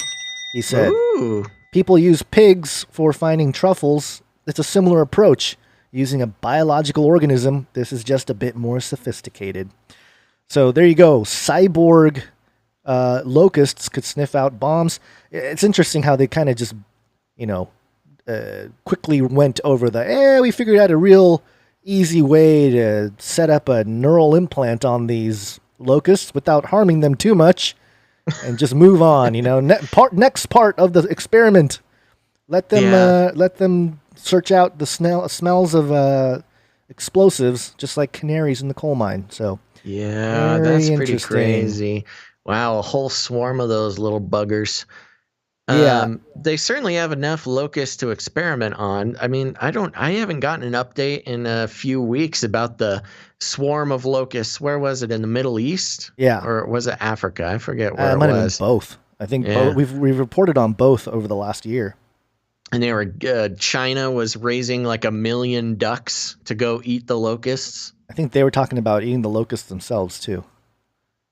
[SPEAKER 4] he said.
[SPEAKER 3] Ooh.
[SPEAKER 4] People use pigs for finding truffles. It's a similar approach. Using a biological organism, this is just a bit more sophisticated. So there you go. Cyborg locusts could sniff out bombs. It's interesting how they kind of just, quickly went over we figured out a real easy way to set up a neural implant on these locusts without harming them too much and just move on, next part of the experiment. Let them search out the smells of explosives, just like canaries in the coal mine. So
[SPEAKER 3] yeah, that's pretty crazy. Wow, a whole swarm of those little buggers.
[SPEAKER 4] Yeah,
[SPEAKER 3] they certainly have enough locusts to experiment on. I mean, I haven't gotten an update in a few weeks about the swarm of locusts. Where was it, in the Middle East?
[SPEAKER 4] Yeah,
[SPEAKER 3] or was it Africa? I forget where
[SPEAKER 4] it
[SPEAKER 3] it
[SPEAKER 4] might
[SPEAKER 3] was.
[SPEAKER 4] have been both. I think we've reported on both over the last year.
[SPEAKER 3] And they were China was raising like 1 million ducks to go eat the locusts.
[SPEAKER 4] I think they were talking about eating the locusts themselves too.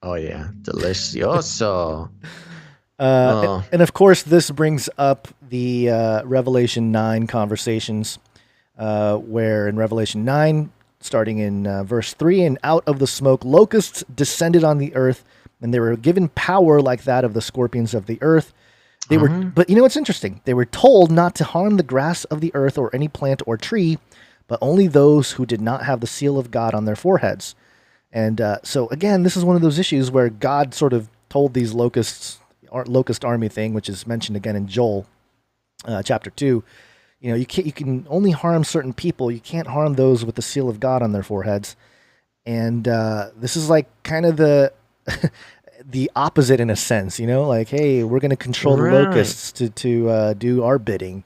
[SPEAKER 3] Oh yeah, delicioso.
[SPEAKER 4] And of course, this brings up the Revelation 9 conversations, where in Revelation 9, starting in verse 3, and out of the smoke locusts descended on the earth, and they were given power like that of the scorpions of the earth. They were, but what's interesting? They were told not to harm the grass of the earth or any plant or tree, but only those who did not have the seal of God on their foreheads. And so again, this is one of those issues where God sort of told these locust army thing, which is mentioned again in Joel chapter 2. You can only harm certain people. You can't harm those with the seal of God on their foreheads. And this is like kind of the the opposite in a sense, like, hey, we're going to control the locusts to do our bidding.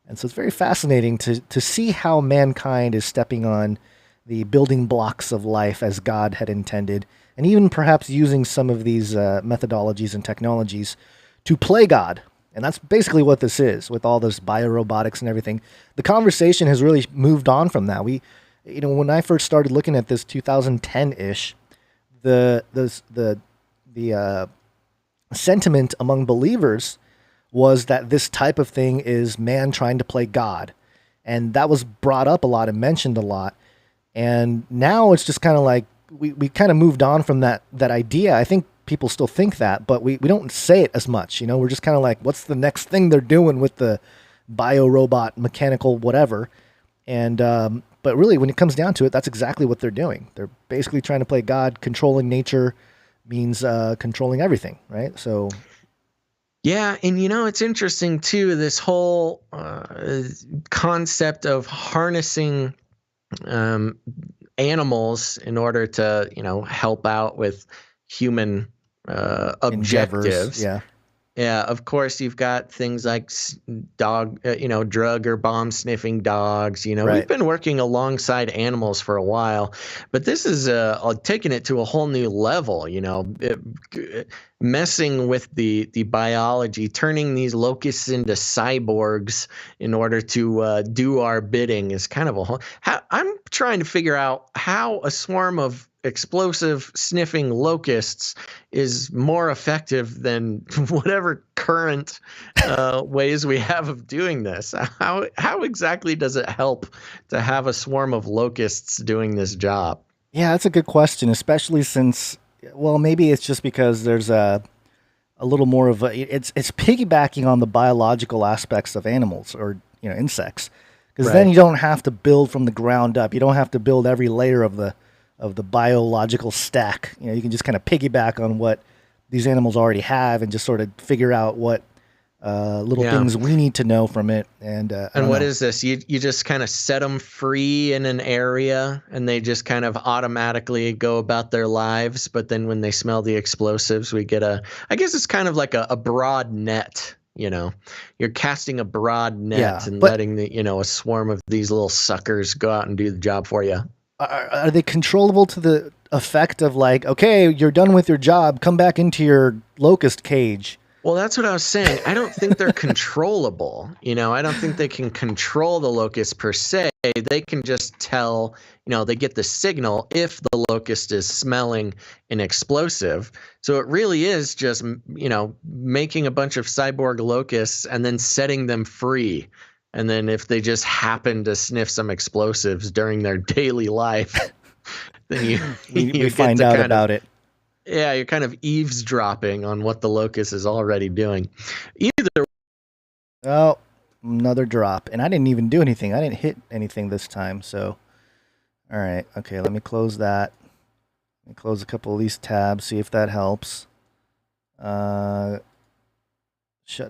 [SPEAKER 4] And so it's very fascinating to see how mankind is stepping on the building blocks of life as God had intended, and even perhaps using some of these methodologies and technologies to play God. And that's basically what this is with all this biorobotics and everything. The conversation has really moved on from that. When I first started looking at this 2010-ish, the sentiment among believers was that this type of thing is man trying to play God. And that was brought up a lot and mentioned a lot. And now it's just kind of like we kind of moved on from that idea. I think people still think that, but we don't say it as much. We're just kind of like, what's the next thing they're doing with the biorobot, mechanical, whatever. And but really, when it comes down to it, that's exactly what they're doing. They're basically trying to play God. Controlling nature means controlling everything, right? So
[SPEAKER 3] yeah, and it's interesting too, this whole concept of harnessing animals in order to help out with human objectives. Yeah, of course, you've got things like drug or bomb sniffing dogs. Right. We've been working alongside animals for a while, but this is taking it to a whole new level. Messing with the biology, turning these locusts into cyborgs in order to do our bidding is kind of a whole. I'm trying to figure out how a swarm of explosive sniffing locusts is more effective than whatever current ways we have of doing this. How exactly does it help to have a swarm of locusts doing this job?
[SPEAKER 4] Yeah, that's a good question, especially since, well, maybe it's just because there's a little more of it's piggybacking on the biological aspects of animals or insects, because then you don't have to build from the ground up. You don't have to build every layer of the of the biological stack. You know, you can just kind of piggyback on what these animals already have and just sort of figure out what little things we need to know from it. And
[SPEAKER 3] what is this? You just kind of set them free in an area and they just kind of automatically go about their lives. But then when they smell the explosives, we get I guess it's kind of like a broad net. You know, you're casting a broad net and letting a swarm of these little suckers go out and do the job for you.
[SPEAKER 4] Are they controllable to the effect of like, okay, you're done with your job, come back into your locust cage?
[SPEAKER 3] Well, that's what I was saying. I don't think they're controllable. You know, I don't think they can control the locust per se. They can just tell, they get the signal if the locust is smelling an explosive. So it really is just, making a bunch of cyborg locusts and then setting them free. And then if they just happen to sniff some explosives during their daily life, then you
[SPEAKER 4] find out about it.
[SPEAKER 3] Yeah, you're kind of eavesdropping on what the locust is already doing.
[SPEAKER 4] Oh, another drop. And I didn't even do anything. I didn't hit anything this time. So, all right. Okay, let me close that. Let me close a couple of these tabs, see if that helps. Shut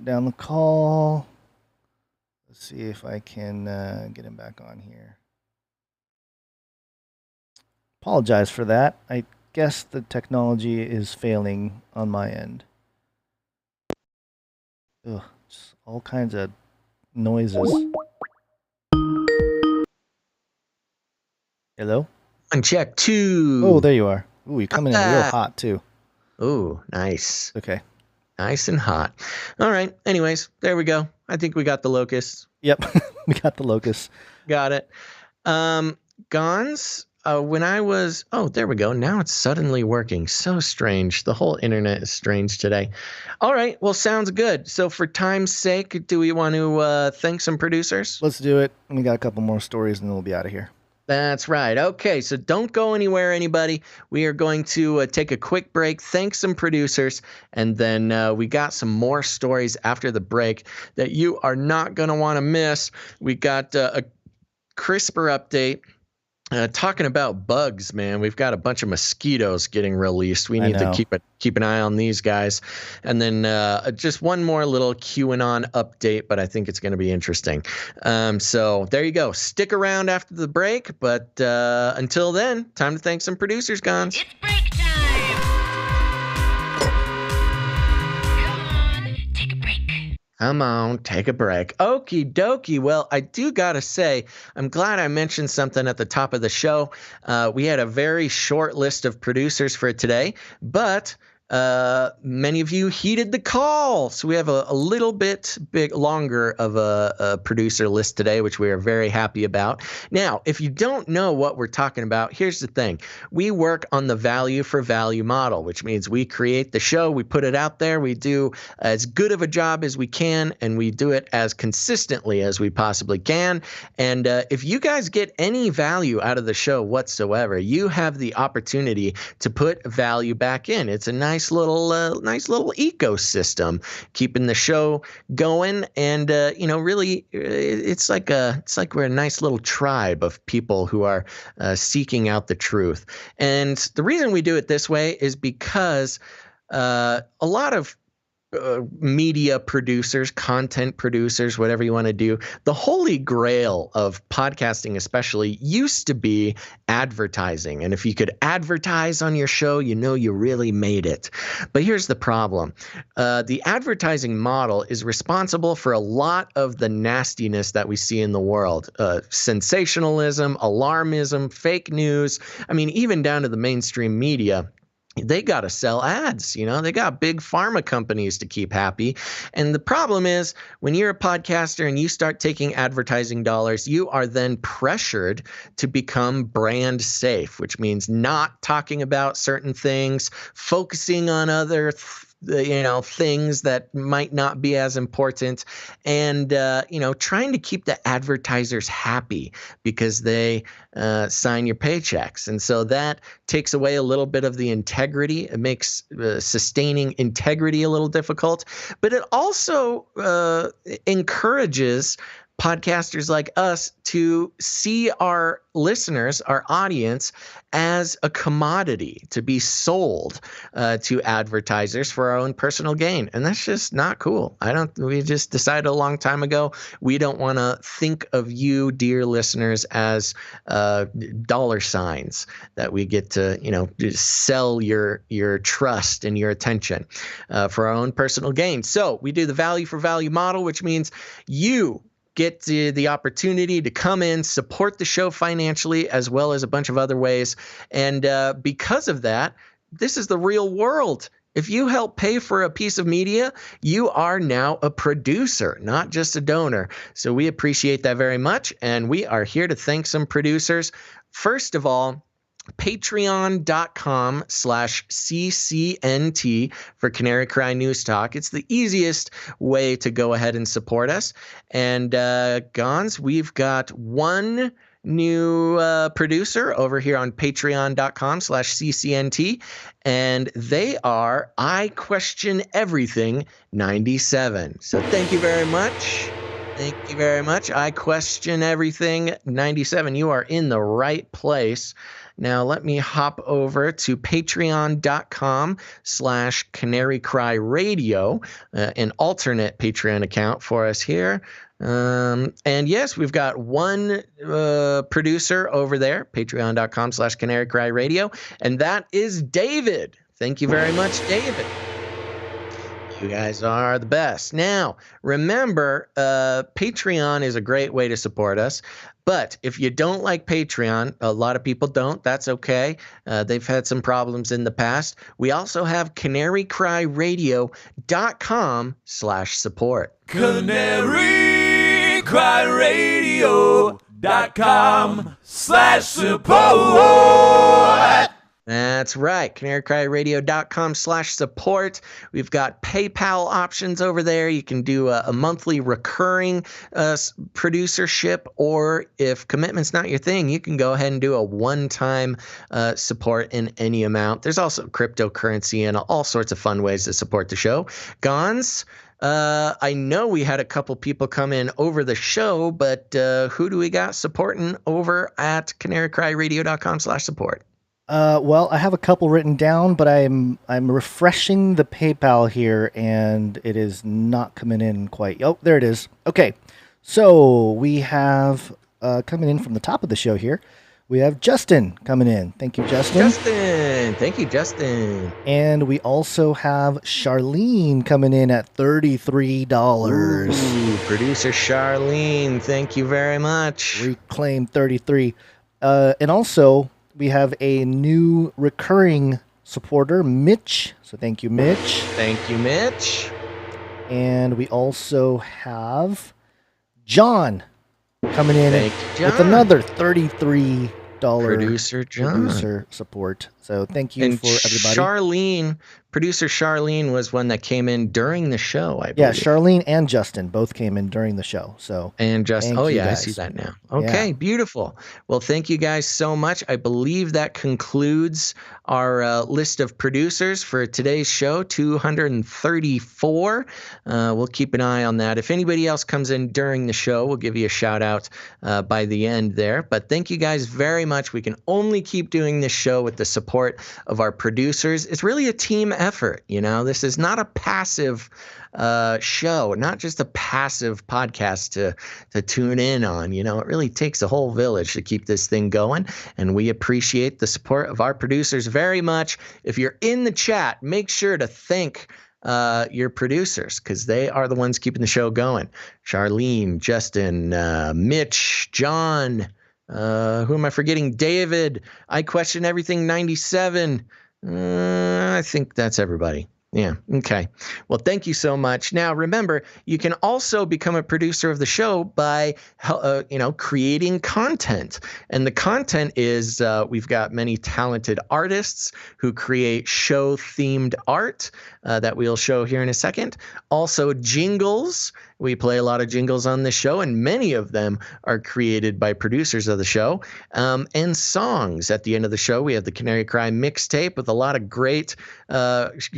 [SPEAKER 4] down the call. Let's see if I can get him back on here. Apologize for that. I guess the technology is failing on my end. Ugh, just all kinds of noises. Hello?
[SPEAKER 3] On check 2.
[SPEAKER 4] Oh, there you are. Ooh, you're coming in real hot too.
[SPEAKER 3] Ooh, nice.
[SPEAKER 4] Okay.
[SPEAKER 3] Nice and hot. All right. Anyways, there we go. I think we got the locusts.
[SPEAKER 4] Yep, we got the locusts.
[SPEAKER 3] Got it. Gons. When I was, there we go. Now it's suddenly working. So strange. The whole internet is strange today. All right. Well, sounds good. So for time's sake, do we want to thank some producers?
[SPEAKER 4] Let's do it. We got a couple more stories and then we'll be out of here.
[SPEAKER 3] That's right. Okay, so don't go anywhere, anybody. We are going to take a quick break, thank some producers, and then we got some more stories after the break that you are not going to want to miss. We got a CRISPR update. Talking about bugs, man, we've got a bunch of mosquitoes getting released. We need to keep an eye on these guys. And then just one more little QAnon update, but I think it's going to be interesting. So there you go. Stick around after the break. But until then, time to thank some producers, Gons.
[SPEAKER 12] It's break time.
[SPEAKER 3] Come on, take a break. Okie dokie. Well, I do got to say, I'm glad I mentioned something at the top of the show. We had a very short list of producers for today, but many of you heeded the call. So we have a little bit longer of a producer list today, which we are very happy about. Now, if you don't know what we're talking about, here's the thing. We work on the value for value model, which means we create the show, we put it out there, we do as good of a job as we can, and we do it as consistently as we possibly can. And if you guys get any value out of the show whatsoever, you have the opportunity to put value back in. It's a nice little ecosystem keeping the show going, and really it's like we're a nice little tribe of people who are seeking out the truth. And the reason we do it this way is because a lot of media producers, content producers, whatever you want to do, the holy grail of podcasting especially used to be advertising. And if you could advertise on your show, you really made it. But here's the problem. The advertising model is responsible for a lot of the nastiness that we see in the world. Sensationalism, alarmism, fake news. I mean, even down to the mainstream media. They got to sell ads, they got big pharma companies to keep happy. And the problem is when you're a podcaster and you start taking advertising dollars, you are then pressured to become brand safe, which means not talking about certain things, focusing on other things that might not be as important, and trying to keep the advertisers happy because they sign your paychecks. And so that takes away a little bit of the integrity. It makes sustaining integrity a little difficult, but it also encourages podcasters like us to see our listeners, our audience, as a commodity to be sold to advertisers for our own personal gain. And that's just not cool. We just decided a long time ago, we don't want to think of you, dear listeners, as dollar signs that we get to, just sell your trust and your attention for our own personal gain. So we do the value for value model, which means you get the opportunity to come in, support the show financially, as well as a bunch of other ways. And because of that, this is the real world. If you help pay for a piece of media, you are now a producer, not just a donor. So we appreciate that very much. And we are here to thank some producers. First of all, patreon.com/CCNT for Canary Cry News Talk. It's the easiest way to go ahead and support us. And Gons, we've got one new producer over here on patreon.com/CCNT, and they are I Question Everything 97. So thank you very much. Thank you very much. I Question Everything 97. You are in the right place. Now let me hop over to patreon.com/Canary Cry Radio, an alternate Patreon account for us here. And yes, we've got one producer over there, patreon.com/Canary Cry Radio, and that is David. Thank you very much, David. You guys are the best. Now, remember, Patreon is a great way to support us. But if you don't like Patreon, a lot of people don't. That's okay. They've had some problems in the past. We also have canarycryradio.com/support.
[SPEAKER 12] canarycryradio.com/support.
[SPEAKER 3] That's right. canarycryradio.com/support. We've got PayPal options over there. You can do a monthly recurring producership, or if commitment's not your thing, you can go ahead and do a one-time support in any amount. There's also cryptocurrency and all sorts of fun ways to support the show. Gons, I know we had a couple people come in over the show, but who do we got supporting over at canarycryradio.com/support?
[SPEAKER 4] Well, I have a couple written down, but I'm refreshing the PayPal here, and it is not coming in quite. Oh, there it is. Okay, so we have coming in from the top of the show here. We have Justin coming in. Thank you, Justin.
[SPEAKER 3] Thank you, Justin.
[SPEAKER 4] And we also have Charlene coming in at $33.
[SPEAKER 3] Ooh, producer Charlene, thank you very much.
[SPEAKER 4] Reclaim 33. And also, we have a new recurring supporter, Mitch. So thank you, Mitch.
[SPEAKER 3] Thank you, Mitch.
[SPEAKER 4] And we also have John coming in with
[SPEAKER 3] John.
[SPEAKER 4] another $33
[SPEAKER 3] producer John.
[SPEAKER 4] Producer support. So thank you for everybody.
[SPEAKER 3] Producer Charlene was one that came in during the show, I believe.
[SPEAKER 4] Yeah, Charlene and Justin both came in during the show. So
[SPEAKER 3] and Justin,
[SPEAKER 4] I
[SPEAKER 3] see that now. Okay, beautiful. Well, thank you guys so much. I believe that concludes our list of producers for today's show, 234. We'll keep an eye on that. If anybody else comes in during the show, we'll give you a shout out by the end there. But thank you guys very much. We can only keep doing this show with the support of our producers. It's really a team effort. This is not a passive show, not just a passive podcast to tune in on. It really takes a whole village to keep this thing going, and we appreciate the support of our producers very much. If you're in the chat, make sure to thank your producers, because they are the ones keeping the show going. Charlene, Justin, Mitch, John, who am I forgetting? David, I Question Everything 97. I think that's everybody. Yeah. Okay. Well, thank you so much. Now, remember, you can also become a producer of the show by, creating content. And the content is we've got many talented artists who create show-themed art that we'll show here in a second. Also, jingles We play a lot of jingles on this show, and many of them are created by producers of the show. And songs at the end of the show. We have the Canary Cry mixtape with a lot of great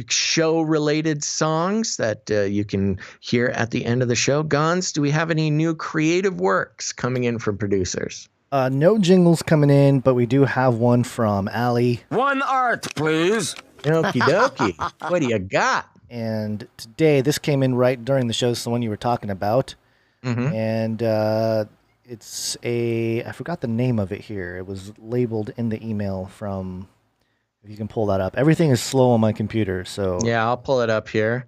[SPEAKER 3] show-related songs that you can hear at the end of the show. Gons, do we have any new creative works coming in from producers?
[SPEAKER 4] No jingles coming in, but we do have one from Allie.
[SPEAKER 5] One art, please.
[SPEAKER 3] Okie dokie. What do you got?
[SPEAKER 4] And today, this came in right during the show, so the one you were talking about.
[SPEAKER 3] Mm-hmm.
[SPEAKER 4] And it's I forgot the name of it here. It was labeled in the email from, if you can pull that up. Everything is slow on my computer, so.
[SPEAKER 3] Yeah, I'll pull it up here.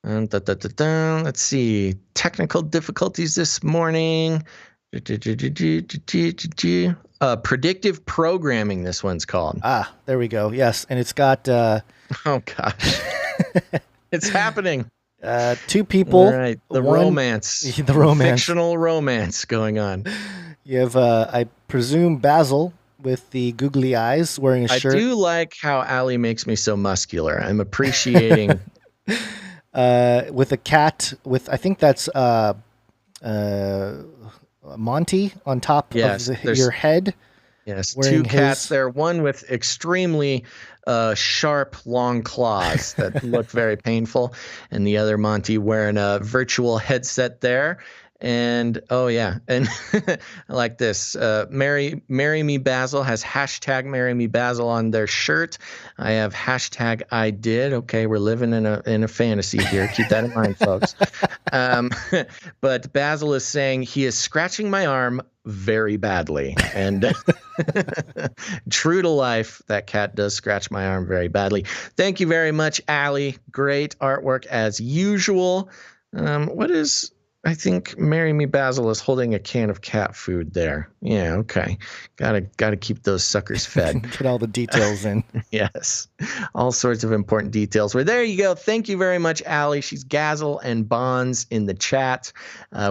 [SPEAKER 3] Let's see. Technical difficulties this morning. Predictive programming, this one's called.
[SPEAKER 4] There we go. Yes, and it's got...
[SPEAKER 3] oh, gosh. It's happening.
[SPEAKER 4] Two people.
[SPEAKER 3] All right. The romance.
[SPEAKER 4] The romance.
[SPEAKER 3] Fictional romance going on.
[SPEAKER 4] You have, I presume, Basil with the googly eyes wearing a shirt.
[SPEAKER 3] I do like how Allie makes me so muscular. I'm appreciating...
[SPEAKER 4] with a cat with, I think that's Monty on top of your head.
[SPEAKER 3] Yes, two cats there. One with extremely sharp, long claws that look very painful, and the other Monty wearing a virtual headset there. And oh yeah, and I like this. Marry Me Basil has hashtag Marry Me Basil on their shirt. I have hashtag I did. Okay, we're living in a fantasy here. Keep that in mind, folks. But Basil is saying he is scratching my arm very badly, and true to life, that cat does scratch my arm very badly. Thank you very much, Allie. Great artwork as usual. I think Marry Me Basil is holding a can of cat food there. Yeah, okay. Gotta keep those suckers fed.
[SPEAKER 4] Get all the details in.
[SPEAKER 3] Yes. All sorts of important details. Well, there you go. Thank you very much, Allie. She's Gazzle and Bonds in the chat.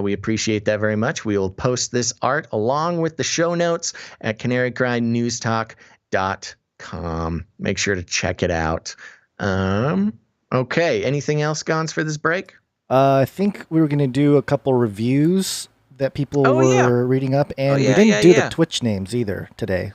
[SPEAKER 3] We appreciate that very much. We will post this art along with the show notes at canarycrynewstalk.com. Make sure to check it out. Okay. Anything else, Gons, for this break?
[SPEAKER 4] I think we were going to do a couple reviews that people were reading up, and we didn't do the Twitch names either today.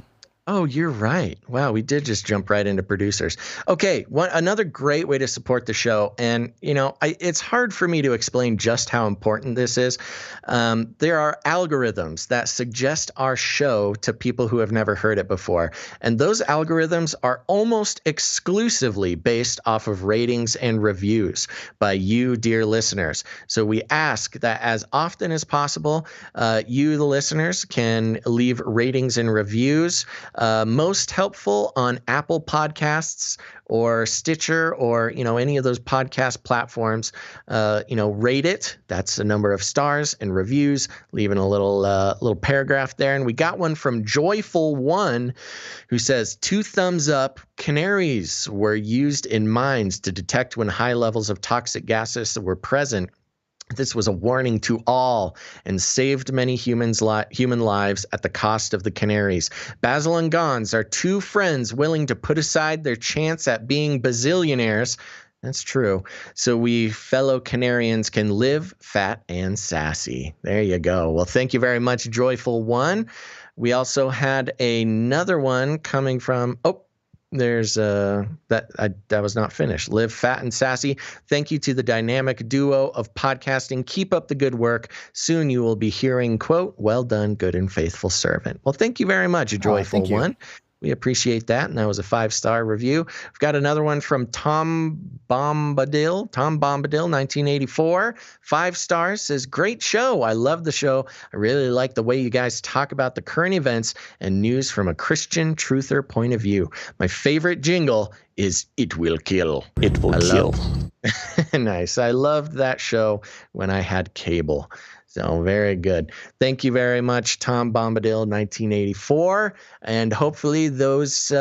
[SPEAKER 3] Oh, you're right. Wow, we did just jump right into producers. Okay, another great way to support the show, and it's hard for me to explain just how important this is. There are algorithms that suggest our show to people who have never heard it before, and those algorithms are almost exclusively based off of ratings and reviews by you, dear listeners. So we ask that as often as possible, you, the listeners, can leave ratings and reviews. Most helpful on Apple Podcasts or Stitcher or any of those podcast platforms. Rate it. That's a number of stars and reviews. Leaving a little paragraph there. And we got one from Joyful One, who says 2 thumbs up. Canaries were used in mines to detect when high levels of toxic gases were present. This was a warning to all and saved many human lives at the cost of the Canaries. Basil and Gons are 2 friends willing to put aside their chance at being bazillionaires. That's true. So we fellow Canarians can live fat and sassy. There you go. Well, thank you very much, Joyful One. We also had another one coming from... There's that was not finished. Live fat and sassy. Thank you to the dynamic duo of podcasting. Keep up the good work. Soon you will be hearing, quote, "Well done, good and faithful servant." Well, thank you very much, Joyful One. We appreciate that, and that was a 5-star review. We've got another one from Tom Bombadil, 1984. 5 stars, says, "Great show. I love the show. I really like the way you guys talk about the current events and news from a Christian truther point of view. My favorite jingle is It Will Kill.
[SPEAKER 10] It will kill."
[SPEAKER 3] Nice. I loved that show when I had cable. So very good. Thank you very much, Tom Bombadil, 1984. And hopefully those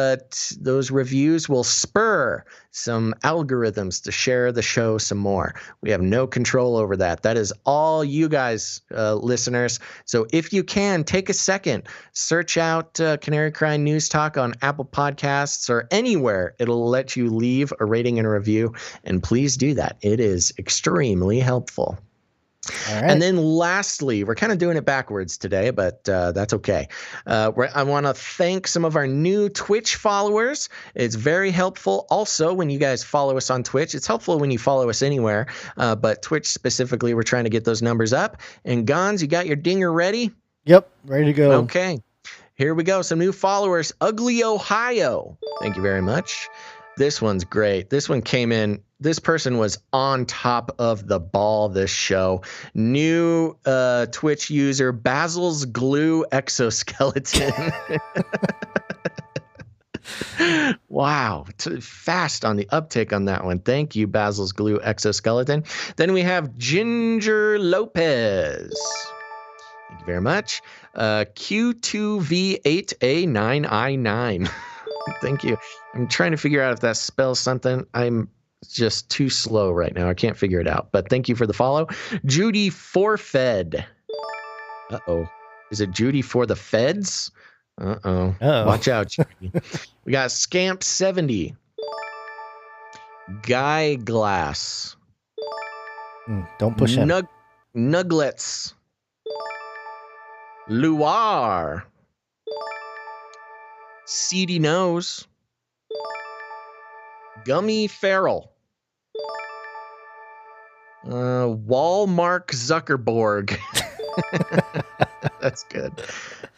[SPEAKER 3] reviews will spur some algorithms to share the show some more. We have no control over that. That is all you guys, listeners. So if you can, take a second, search out Canary Cry News Talk on Apple Podcasts or anywhere. It'll let you leave a rating and a review. And please do that. It is extremely helpful.
[SPEAKER 4] All right.
[SPEAKER 3] And then lastly, we're kind of doing it backwards today, but that's okay. I want to thank some of our new Twitch followers. It's very helpful. Also, when you guys follow us on Twitch, it's helpful when you follow us anywhere. But Twitch specifically, we're trying to get those numbers up. And Gons, you got your dinger ready?
[SPEAKER 4] Yep, ready to go.
[SPEAKER 3] Okay. Here we go. Some new followers. Ugly Ohio. Thank you very much. This one's great. This one came in. This person was on top of the ball this show. New Twitch user, Basil's Glue Exoskeleton. Wow. Fast on the uptake on that one. Thank you, Basil's Glue Exoskeleton. Then we have Ginger Lopez. Thank you very much. Q2V8A9I9. Thank you. I'm trying to figure out if that spells something. I'm just too slow right now. I can't figure it out. But thank you for the follow. Judy Forfed. Uh-oh. Is it Judy for the Feds? Uh-oh. Watch out, Judy. We got Scamp70. Guy Glass.
[SPEAKER 4] Don't push him.
[SPEAKER 3] Nuglets. Luar. Seedy Nose. Gummy Farrell. Walmark Zuckerberg. That's good.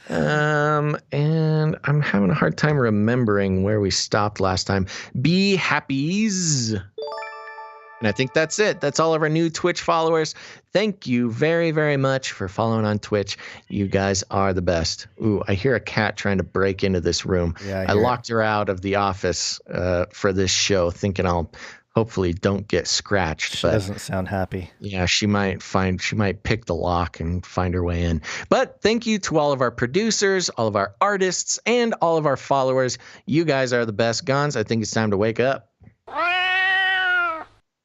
[SPEAKER 3] And I'm having a hard time remembering where we stopped last time. Be Happies. And I think that's it. That's all of our new Twitch followers. Thank you very, very much for following on Twitch. You guys are the best. Ooh, I hear a cat trying to break into this room.
[SPEAKER 4] Yeah,
[SPEAKER 3] I locked her out of the office for this show, thinking I'll hopefully don't get scratched.
[SPEAKER 4] She doesn't sound happy.
[SPEAKER 3] Yeah, she might pick the lock and find her way in. But thank you to all of our producers, all of our artists, and all of our followers. You guys are the best. Gons, I think it's time to wake up.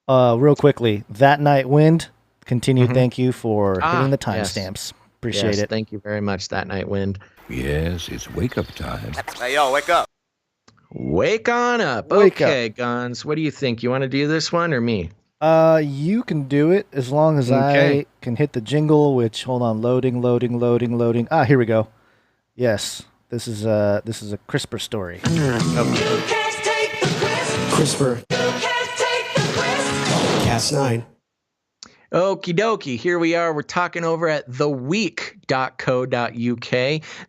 [SPEAKER 4] Real quickly, That Night Wind, continued thank you for hitting the timestamps. Appreciate it.
[SPEAKER 3] Thank you very much, That Night Wind.
[SPEAKER 12] Yes, it's wake up time.
[SPEAKER 8] Hey, yo, wake up.
[SPEAKER 3] Wake on up.
[SPEAKER 4] Wake
[SPEAKER 3] okay, Gons, what do you think? You want to do this one or me?
[SPEAKER 4] You can do it as long as I can hit the jingle, which, hold on, loading. Ah, here we go. Yes, this is a CRISPR story.
[SPEAKER 10] CRISPR. Cas9.
[SPEAKER 3] Okie dokie, here we are. We're talking over at theweek.co.uk.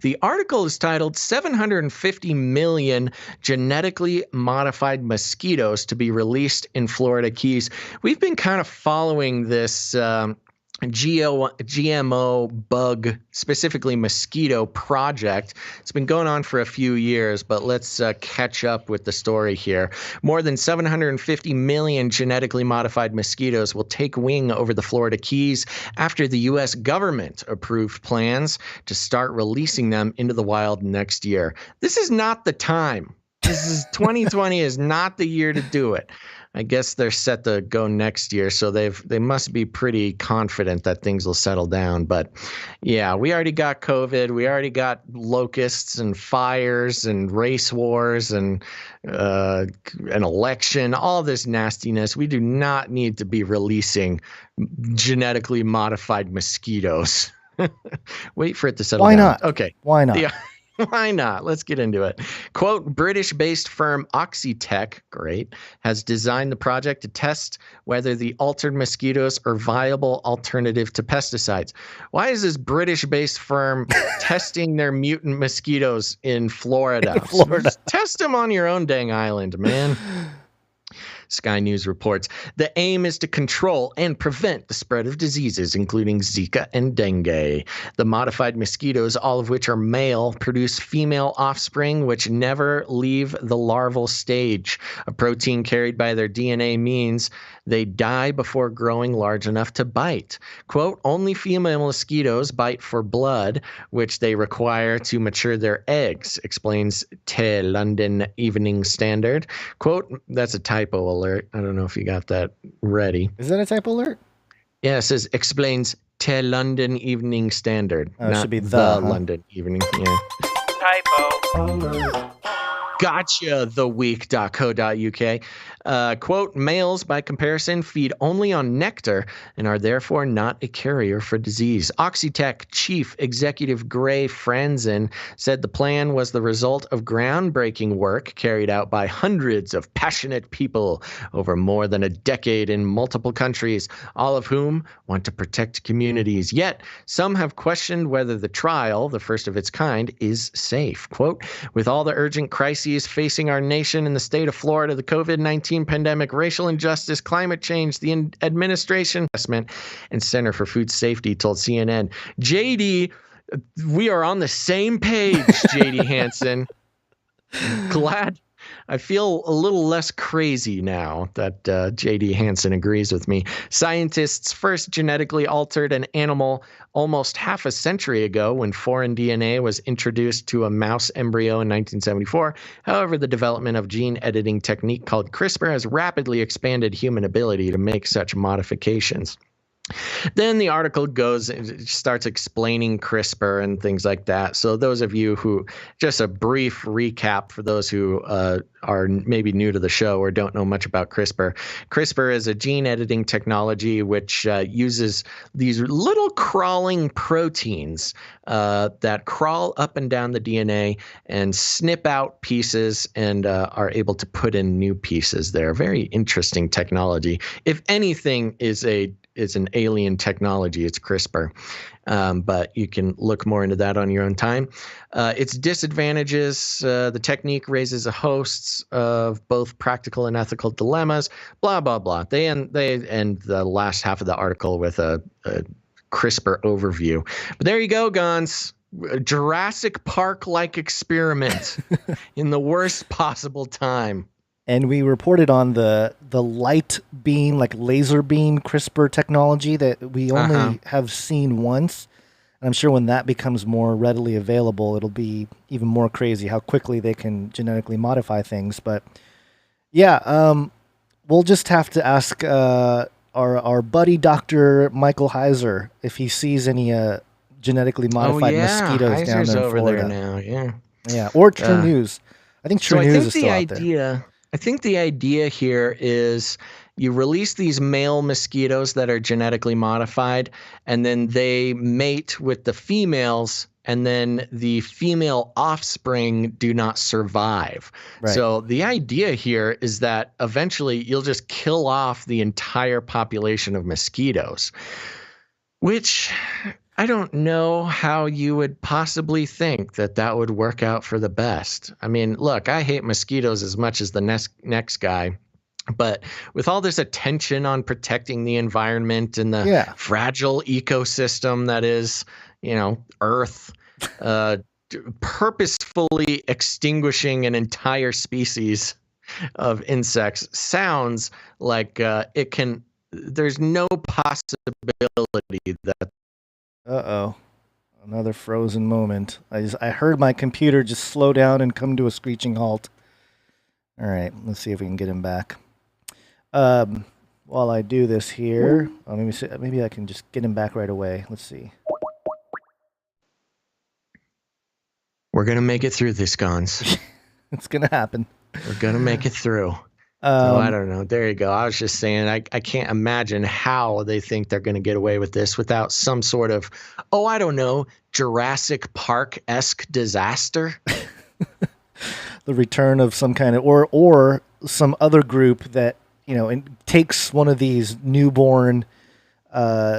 [SPEAKER 3] The article is titled 750 million genetically modified mosquitoes to be released in Florida Keys. We've been kind of following this GMO bug, specifically mosquito project. It's been going on for a few years, but let's catch up with the story here. More than 750 million genetically modified mosquitoes will take wing over the Florida Keys after the U.S. government approved plans to start releasing them into the wild next year. This is not the time. 2020 is not the year to do it. I guess they're set to go next year, so they must be pretty confident that things will settle down. But yeah, we already got COVID, we already got locusts and fires and race wars and an election, all this nastiness. We do not need to be releasing genetically modified mosquitoes. Wait for it to settle
[SPEAKER 4] Why
[SPEAKER 3] down.
[SPEAKER 4] not?
[SPEAKER 3] Okay.
[SPEAKER 4] Why not?
[SPEAKER 3] Yeah. Why not? Let's get into it. Quote, British-based firm Oxitec, great, has designed the project to test whether the altered mosquitoes are viable alternative to pesticides. Why is this British-based firm testing their mutant mosquitoes in Florida? Test them on your own dang island, man. Sky News reports, the aim is to control and prevent the spread of diseases, including Zika and dengue. The modified mosquitoes, all of which are male, produce female offspring which never leave the larval stage. A protein carried by their DNA means they die before growing large enough to bite. Quote, only female mosquitoes bite for blood, which they require to mature their eggs, explains Te London Evening Standard. Quote, that's a typo alert. I don't know if you got that ready.
[SPEAKER 4] Is that a typo alert?
[SPEAKER 3] Yeah, it says explains Te London Evening Standard.
[SPEAKER 4] It should be
[SPEAKER 3] the London Evening. Yeah.
[SPEAKER 13] Typo.
[SPEAKER 3] Gotcha, theweek.co.uk. Quote, males, by comparison, feed only on nectar and are therefore not a carrier for disease. Oxytec Chief Executive Gray Franzen said the plan was the result of groundbreaking work carried out by hundreds of passionate people over more than a decade in multiple countries, all of whom want to protect communities. Yet, some have questioned whether the trial, the first of its kind, is safe. Quote, with all the urgent crises facing our nation in the state of Florida, the COVID-19 pandemic, racial injustice, climate change, the administration investment, and Center for Food Safety told CNN. JD, we are on the same page, JD Hansen. Glad. I feel a little less crazy now that J.D. Hansen agrees with me. Scientists first genetically altered an animal almost half a century ago when foreign DNA was introduced to a mouse embryo in 1974. However, the development of gene editing technique called CRISPR has rapidly expanded human ability to make such modifications. Then the article starts explaining CRISPR and things like that. So those of you who, just a brief recap for those who are maybe new to the show or don't know much about CRISPR. CRISPR is a gene editing technology which uses these little crawling proteins that crawl up and down the DNA and snip out pieces and are able to put in new pieces there. Very interesting technology. If anything is an alien technology, it's CRISPR. But you can look more into that on your own time. Its disadvantages, the technique raises a host of both practical and ethical dilemmas, blah, blah, blah. They end the last half of the article with a CRISPR overview. But there you go, Gons. Jurassic Park-like experiment in the worst possible time.
[SPEAKER 4] And we reported on the light beam, like laser beam CRISPR technology that we only have seen once. And I'm sure when that becomes more readily available, it'll be even more crazy how quickly they can genetically modify things. But yeah, we'll just have to ask our buddy Dr. Michael Heiser if he sees any genetically modified mosquitoes
[SPEAKER 3] Heiser's
[SPEAKER 4] down there in
[SPEAKER 3] over
[SPEAKER 4] Florida.
[SPEAKER 3] There now,
[SPEAKER 4] yeah, or True News. I think True News is still out there.
[SPEAKER 3] I think the idea here is you release these male mosquitoes that are genetically modified, and then they mate with the females, and then the female offspring do not survive. Right. So the idea here is that eventually you'll just kill off the entire population of mosquitoes, which I don't know how you would possibly think that would work out for the best. I mean, look, I hate mosquitoes as much as the next guy, but with all this attention on protecting the environment and the fragile ecosystem that is, Earth, purposefully extinguishing an entire species of insects sounds like there's no possibility that.
[SPEAKER 4] Uh-oh. Another frozen moment. I heard my computer just slow down and come to a screeching halt. All right, let's see if we can get him back. While I do this here, maybe I can just get him back right away. Let's see.
[SPEAKER 3] We're going to make it through this, Gons.
[SPEAKER 4] It's going to happen.
[SPEAKER 3] We're going to make it through. So I don't know. There you go. I was just saying, I can't imagine how they think they're going to get away with this without some sort of, I don't know, Jurassic Park-esque disaster.
[SPEAKER 4] The return of some kind of, or some other group that, takes one of these newborn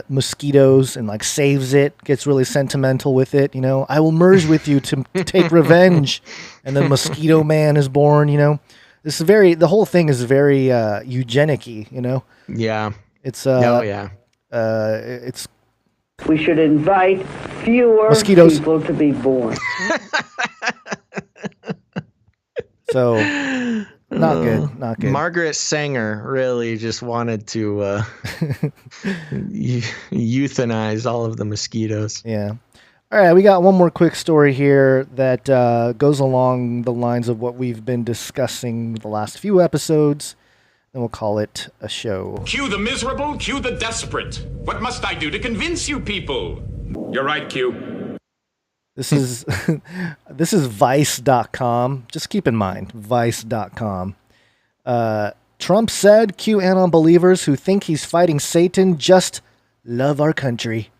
[SPEAKER 4] mosquitoes and saves it, gets really sentimental with it. I will merge with you to take revenge. And then Mosquito Man is born, This is the whole thing is very eugenic-y,
[SPEAKER 3] Yeah.
[SPEAKER 4] It's
[SPEAKER 13] it's. We should invite fewer
[SPEAKER 4] mosquitoes.
[SPEAKER 13] people to be born.
[SPEAKER 4] So, not good.
[SPEAKER 3] Margaret Sanger really just wanted to euthanize all of the mosquitoes.
[SPEAKER 4] Yeah. All right, we got one more quick story here that goes along the lines of what we've been discussing the last few episodes, and we'll call it a show.
[SPEAKER 14] Cue the miserable, cue the desperate. What must I do to convince you people? You're right, Q.
[SPEAKER 4] This is this is Vice.com. Just keep in mind, Vice.com. Trump said QAnon believers who think he's fighting Satan just love our country.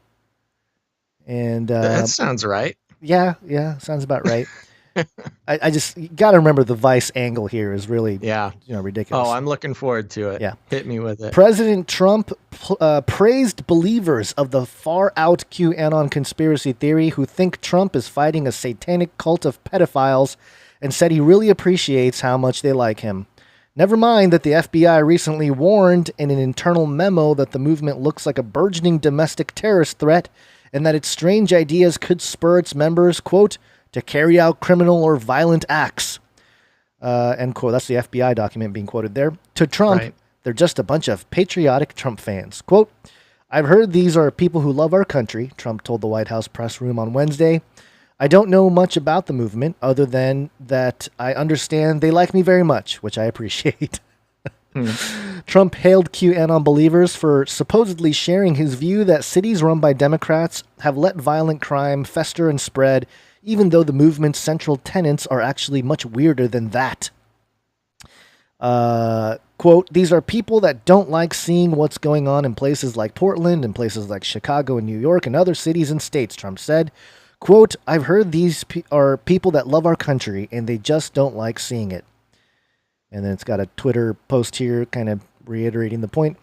[SPEAKER 4] And
[SPEAKER 3] that sounds right.
[SPEAKER 4] Yeah, sounds about right. I just got to remember the Vice angle here is really ridiculous.
[SPEAKER 3] Oh, I'm looking forward to it.
[SPEAKER 4] Yeah.
[SPEAKER 3] Hit me with it.
[SPEAKER 4] President Trump praised believers of the far-out QAnon conspiracy theory who think Trump is fighting a satanic cult of pedophiles and said he really appreciates how much they like him. Never mind that the FBI recently warned in an internal memo that the movement looks like a burgeoning domestic terrorist threat and that its strange ideas could spur its members, quote, to carry out criminal or violent acts. End quote. That's the FBI document being quoted there. To Trump, they're just a bunch of patriotic Trump fans. Quote, I've heard these are people who love our country, Trump told the White House press room on Wednesday. I don't know much about the movement other than that I understand they like me very much, which I appreciate. Trump hailed QAnon believers for supposedly sharing his view that cities run by Democrats have let violent crime fester and spread, even though the movement's central tenets are actually much weirder than that. Quote, these are people that don't like seeing what's going on in places like Portland and places like Chicago and New York and other cities and states, Trump said. Quote, I've heard these are people that love our country and they just don't like seeing it. And then it's got a Twitter post here kind of reiterating the point.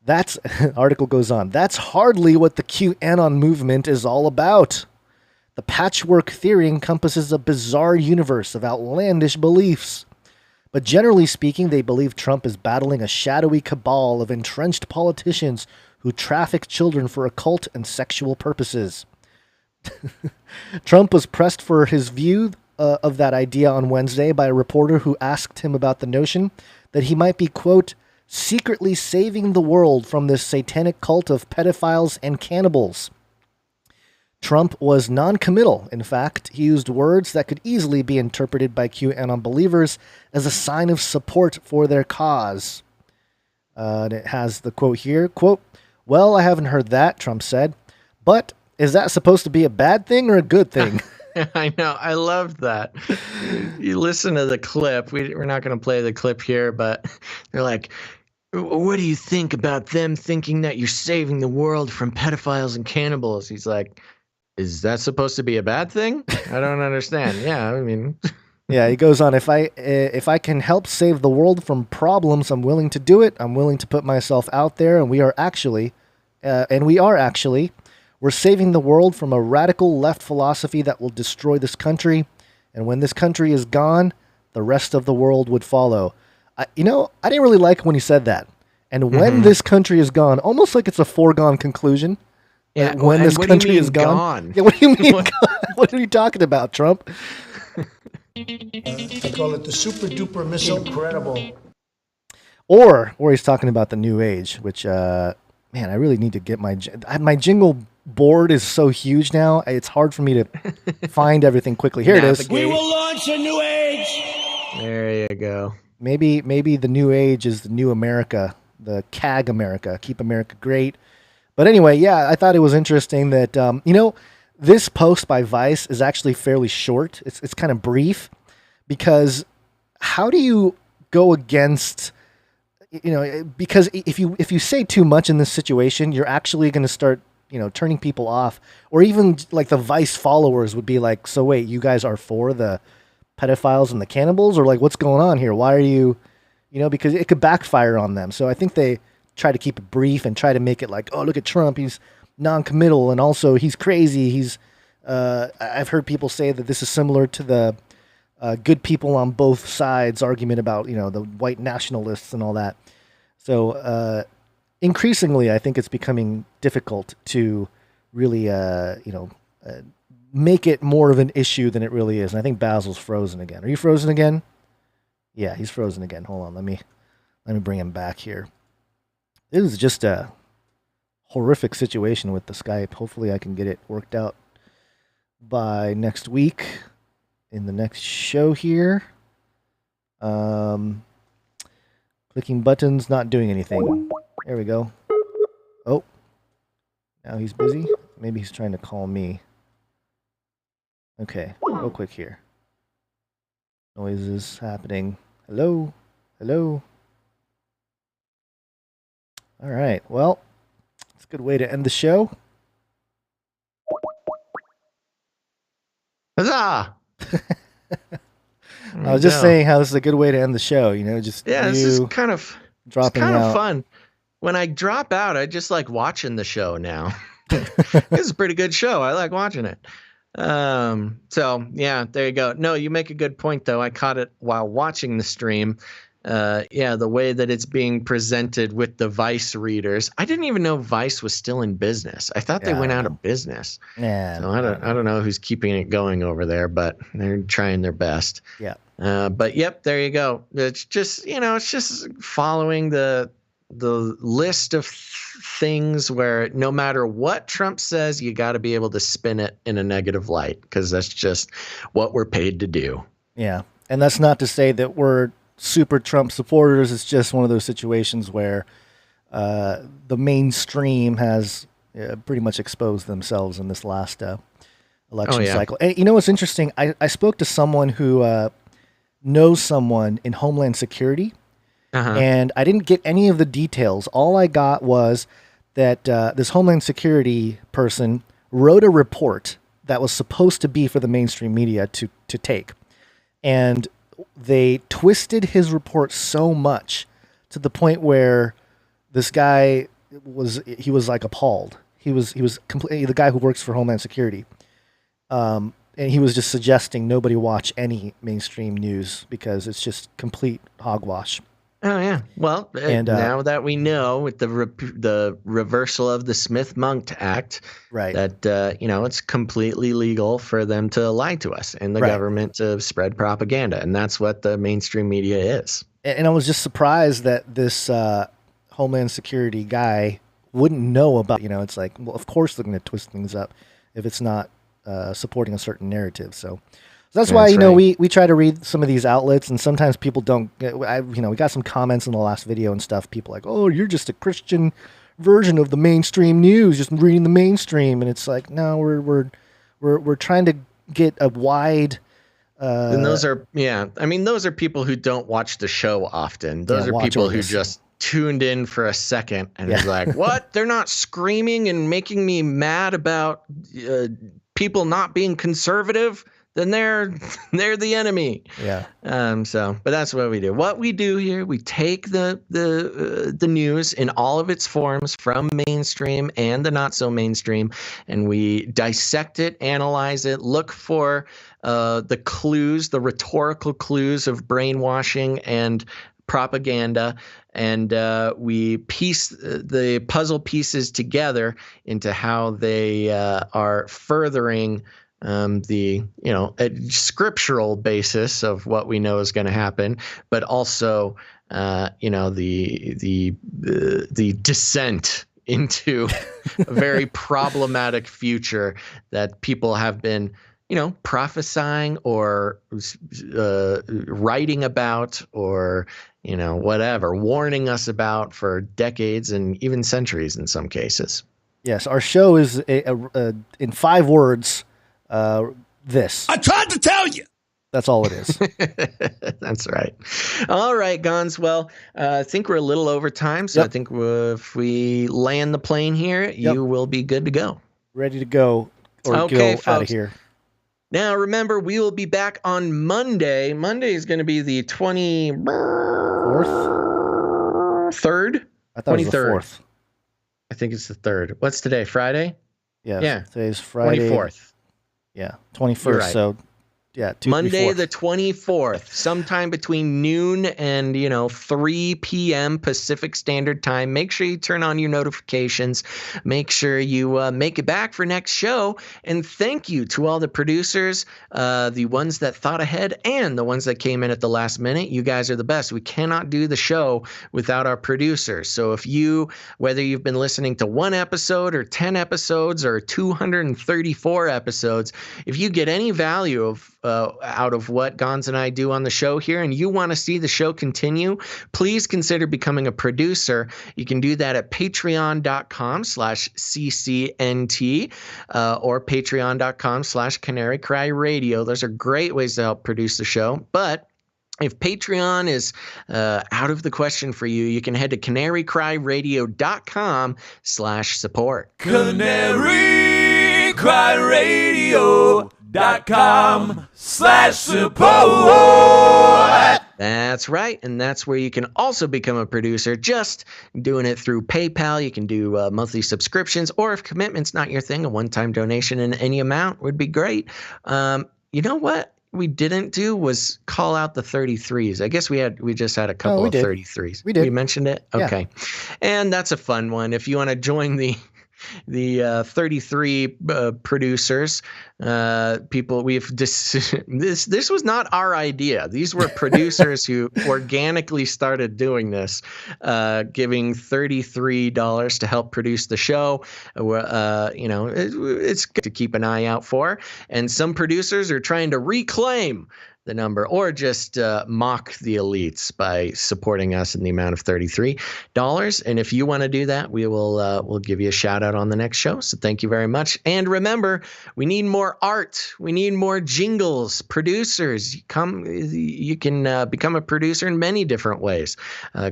[SPEAKER 4] That's, article goes on, that's hardly what the QAnon movement is all about. The patchwork theory encompasses a bizarre universe of outlandish beliefs. But generally speaking, they believe Trump is battling a shadowy cabal of entrenched politicians who traffic children for occult and sexual purposes. Trump was pressed for his view of that idea on Wednesday by a reporter who asked him about the notion that he might be, quote, secretly saving the world from this satanic cult of pedophiles and cannibals. Trump was non-committal. In fact, he used words that could easily be interpreted by QAnon believers as a sign of support for their cause. And it has the quote here, quote, well, I haven't heard that, Trump said, but is that supposed to be a bad thing or a good thing?
[SPEAKER 3] I know. I love that. You listen to the clip. We're not going to play the clip here, but they're like, what do you think about them thinking that you're saving the world from pedophiles and cannibals? He's like, is that supposed to be a bad thing? I don't understand. Yeah, I mean.
[SPEAKER 4] Yeah, he goes on, if I can help save the world from problems, I'm willing to do it. I'm willing to put myself out there, and we are actually, we're saving the world from a radical left philosophy that will destroy this country. And when this country is gone, the rest of the world would follow. I didn't really like when he said that. And when this country is gone, almost like it's a foregone conclusion.
[SPEAKER 3] Yeah,
[SPEAKER 4] when this country is gone. Yeah, what do you mean gone? What are you talking about, Trump?
[SPEAKER 14] I call it the super duper missile. Incredible.
[SPEAKER 4] Or he's talking about the new age, which, man, I really need to get my jingle board is so huge now. It's hard for me to find everything quickly. Here it is.
[SPEAKER 14] We will launch a new age.
[SPEAKER 3] There you go.
[SPEAKER 4] Maybe the new age is the new America, the CAG America, Keep America Great. But anyway, yeah, I thought it was interesting that, this post by Vice is actually fairly short. It's kind of brief because how do you go against, because if you say too much in this situation, you're actually going to start, turning people off, or even like the Vice followers would be like, so wait, you guys are for the pedophiles and the cannibals, or like, what's going on here? Why are you, because it could backfire on them. So I think they try to keep it brief and try to make it like, oh, look at Trump. He's non-committal. And also he's crazy. I've heard people say that this is similar to the good people on both sides argument about, the white nationalists and all that. So increasingly, I think it's becoming difficult to really, make it more of an issue than it really is. And I think Basil's frozen again. Are you frozen again? Yeah, he's frozen again. Hold on. Let me bring him back here. This is just a horrific situation with the Skype. Hopefully I can get it worked out by next week in the next show here. Clicking buttons, not doing anything. There we go. Oh, now he's busy. Maybe he's trying to call me. Okay, real quick here. Noises happening. Hello? Hello? All right, well, it's a good way to end the show.
[SPEAKER 3] Huzzah!
[SPEAKER 4] I was just saying how this is a good way to end the show, just
[SPEAKER 3] this is kind of
[SPEAKER 4] dropping out.
[SPEAKER 3] Fun. When I drop out, I just like watching the show now. It's a pretty good show. I like watching it. So yeah, there you go. No, you make a good point though. I caught it while watching the stream. The way that it's being presented with the Vice readers. I didn't even know Vice was still in business. I thought they went out of business.
[SPEAKER 4] Yeah.
[SPEAKER 3] So I don't know who's keeping it going over there, but they're trying their best.
[SPEAKER 4] Yeah.
[SPEAKER 3] But yep, there you go. It's just, it's just following the list of things where no matter what Trump says, you got to be able to spin it in a negative light because that's just what we're paid to do.
[SPEAKER 4] Yeah. And that's not to say that we're super Trump supporters. It's just one of those situations where the mainstream has pretty much exposed themselves in this last election cycle. And what's interesting? I spoke to someone who knows someone in Homeland Security. And I didn't get any of the details. All I got was that this Homeland Security person wrote a report that was supposed to be for the mainstream media to take. And they twisted his report so much to the point where this guy was like appalled. He was completely the guy who works for Homeland Security. And he was just suggesting nobody watch any mainstream news because it's just complete hogwash.
[SPEAKER 3] Oh yeah. Well, now that we know with the reversal of the Smith-Mundt Act,
[SPEAKER 4] right,
[SPEAKER 3] that it's completely legal for them to lie to us and the government to spread propaganda, and that's what the mainstream media is.
[SPEAKER 4] And I was just surprised that this Homeland Security guy wouldn't know about. It's like, well, of course they're going to twist things up if it's not supporting a certain narrative. So that's why, we try to read some of these outlets, and sometimes people don't we got some comments in the last video and stuff. People like, oh, you're just a Christian version of the mainstream news, just reading the mainstream. And it's like, no, we're trying to get a wide,
[SPEAKER 3] and those are, those are people who don't watch the show often. Those are people who just tuned in for a second and is like, what? They're not screaming and making me mad about people not being conservative? Then they're the enemy.
[SPEAKER 4] Yeah.
[SPEAKER 3] But that's what we do. What we do here, we take the news in all of its forms from mainstream and the not so mainstream, and we dissect it, analyze it, look for the clues, the rhetorical clues of brainwashing and propaganda, and we piece the puzzle pieces together into how they are furthering the scriptural basis of what we know is going to happen, but also the descent into a very problematic future that people have been prophesying or writing about or whatever, warning us about for decades and even centuries in some cases.
[SPEAKER 4] Yes, our show is in 5 words. This.
[SPEAKER 14] I tried to tell you.
[SPEAKER 4] That's all it is.
[SPEAKER 3] That's right. All right, Gons. Well, I think we're a little over time, so I think if we land the plane here, you will be good to go.
[SPEAKER 4] Ready to go or go out of here.
[SPEAKER 3] Now, remember, we will be back on Monday. Monday is going to be the 23rd?
[SPEAKER 4] I thought 23rd. It was the 4th.
[SPEAKER 3] I think it's the 3rd. What's today? Friday?
[SPEAKER 4] Yeah. Today's Friday.
[SPEAKER 3] 24th.
[SPEAKER 4] Yeah, 21st. Right. So, yeah,
[SPEAKER 3] Monday the 24th, sometime between noon and 3 p.m. Pacific Standard Time. Make sure you turn on your notifications. Make sure you make it back for next show. And thank you to all the producers, the ones that thought ahead and the ones that came in at the last minute. You guys are the best. We cannot do the show without our producers. So if whether you've been listening to 1 episode or 10 episodes or 234 episodes, if you get any value of out of what Gonz and I do on the show here, and you want to see the show continue, please consider becoming a producer. You can do that at patreon.com/CCNT or patreon.com/Canary Cry Radio. Those are great ways to help produce the show. But if Patreon is out of the question for you, you can head to canarycryradio.com/support.
[SPEAKER 15] canarycryradio.com/support.
[SPEAKER 3] That's right, and that's where you can also become a producer, just doing it through PayPal. You can do monthly subscriptions, or if commitment's not your thing, a one-time donation in any amount would be great. You know what we didn't do was call out the 33s. I guess we just had a couple of 33s.
[SPEAKER 4] We did.
[SPEAKER 3] We mentioned it? Okay. Yeah. And that's a fun one. If you want to join the 33 producers, people, this was not our idea. These were producers who organically started doing this, giving $33 to help produce the show. It's good to keep an eye out for. And some producers are trying to reclaim the number, or just mock the elites by supporting us in the amount of $33. And if you want to do that, we'll give you a shout out on the next show. So thank you very much. And remember, we need more art. We need more jingles. Producers, you can become a producer in many different ways.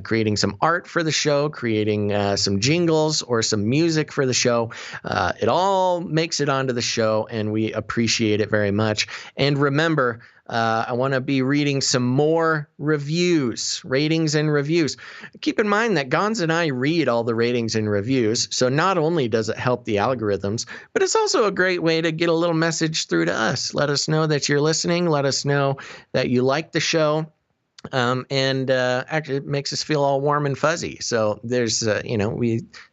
[SPEAKER 3] Creating some art for the show, creating some jingles or some music for the show. It all makes it onto the show, and we appreciate it very much. And remember, I want to be reading some more reviews, ratings and reviews. Keep in mind that Gonz and I read all the ratings and reviews. So not only does it help the algorithms, but it's also a great way to get a little message through to us. Let us know that you're listening. Let us know that you like the show. Actually, it makes us feel all warm and fuzzy. So there's, a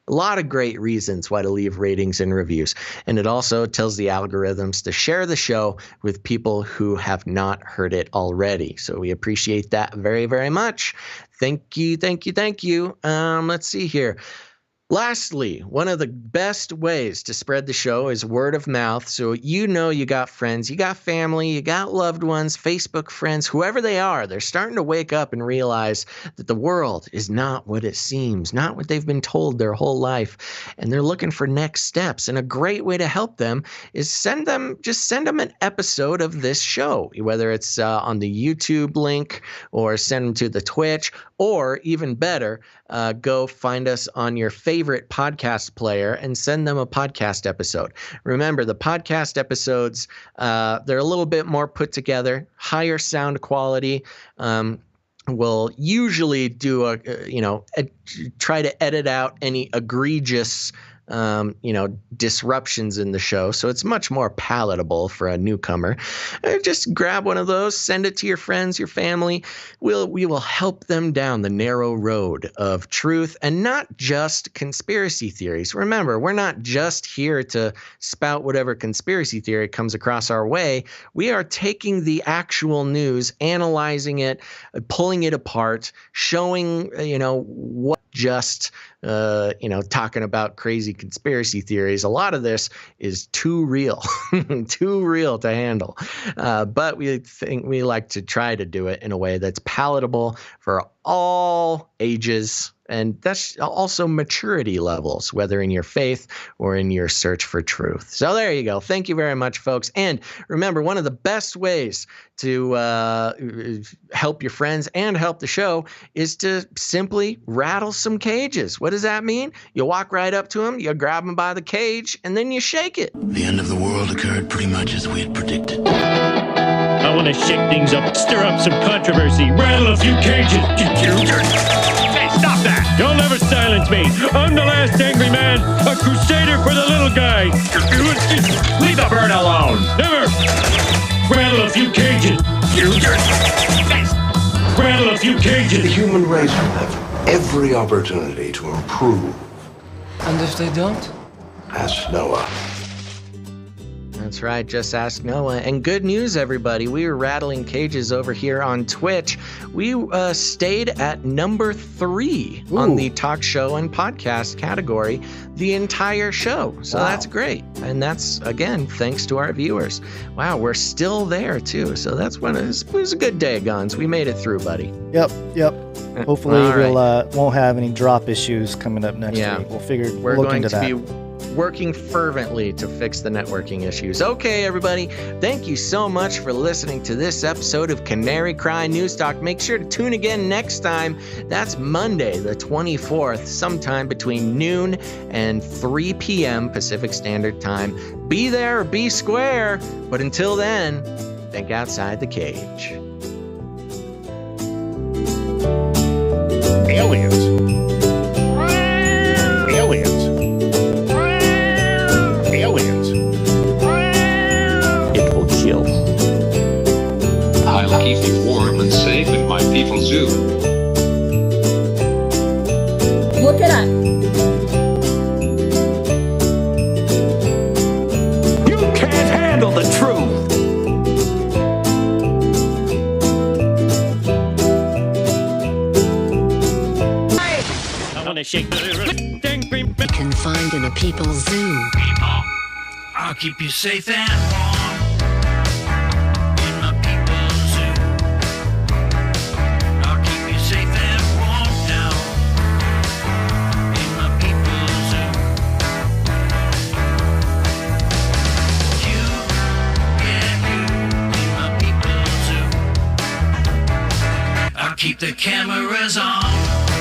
[SPEAKER 3] lot of great reasons why to leave ratings and reviews. And it also tells the algorithms to share the show with people who have not heard it already. So we appreciate that very, very much. Thank you. Thank you. Thank you. Let's see here. Lastly, one of the best ways to spread the show is word of mouth. So you got friends, you got family, you got loved ones, Facebook friends, whoever they are, they're starting to wake up and realize that the world is not what it seems, not what they've been told their whole life. And they're looking for next steps. And a great way to help them is send them an episode of this show, whether it's on the YouTube link or send them to the Twitch, or even better, go find us on your favorite podcast player and send them a podcast episode. Remember, the podcast episodes, they're a little bit more put together, higher sound quality. We'll usually do try to edit out any egregious disruptions in the show. So it's much more palatable for a newcomer. Just grab one of those, send it to your friends, your family. We will help them down the narrow road of truth, and not just conspiracy theories. Remember, we're not just here to spout whatever conspiracy theory comes across our way. We are taking the actual news, analyzing it, pulling it apart, showing, what just talking about crazy conspiracy theories. A lot of this is too real, too real to handle. But we like to try to do it in a way that's palatable for all ages. And that's also maturity levels, whether in your faith or in your search for truth. So there you go. Thank you very much, folks. And remember, one of the best ways to help your friends and help the show is to simply rattle some cages. What does that mean? You walk right up to them, you grab them by the cage, and then you shake it.
[SPEAKER 10] The end of the world occurred pretty much as we had predicted.
[SPEAKER 16] I want to shake things up, stir up some controversy, rattle a few cages. Hey, stop that! You'll never silence me. I'm the last angry man, a crusader for the little guy. Leave the bird alone. Never. Rattle a few cages. Rattle a few cages.
[SPEAKER 17] The human race will have every opportunity to improve.
[SPEAKER 18] And if they don't?
[SPEAKER 17] Ask Noah.
[SPEAKER 3] That's right. Just Ask Noah. And good news, everybody. We were rattling cages over here on Twitch. We stayed at number 3 on the talk show and podcast category the entire show. So that's great. And that's, again, thanks to our viewers. Wow, we're still there, too. So that's when it was a good day, Guns. We made it through, buddy.
[SPEAKER 4] Yep. Hopefully we'll won't have any drop issues coming up next week. We're
[SPEAKER 3] going to be working fervently to fix the networking issues. Okay, everybody, thank you so much for listening to this episode of Canary Cry News Talk. Make sure to tune again next time. That's Monday, the 24th, sometime between noon and 3 p.m. Pacific Standard Time. Be there or be square. But until then, think outside the cage.
[SPEAKER 14] Aliens.
[SPEAKER 12] It will kill.
[SPEAKER 9] I'll keep you warm and safe in my people's zoo.
[SPEAKER 18] Look it up.
[SPEAKER 14] You can't handle the truth.
[SPEAKER 16] I want to shake the angry man.
[SPEAKER 2] Confined in a people's zoo.
[SPEAKER 14] I'll keep you safe and warm in my people's zoo. I'll keep you safe and warm now in my people's zoo. You in my people's zoo. I'll keep the cameras on.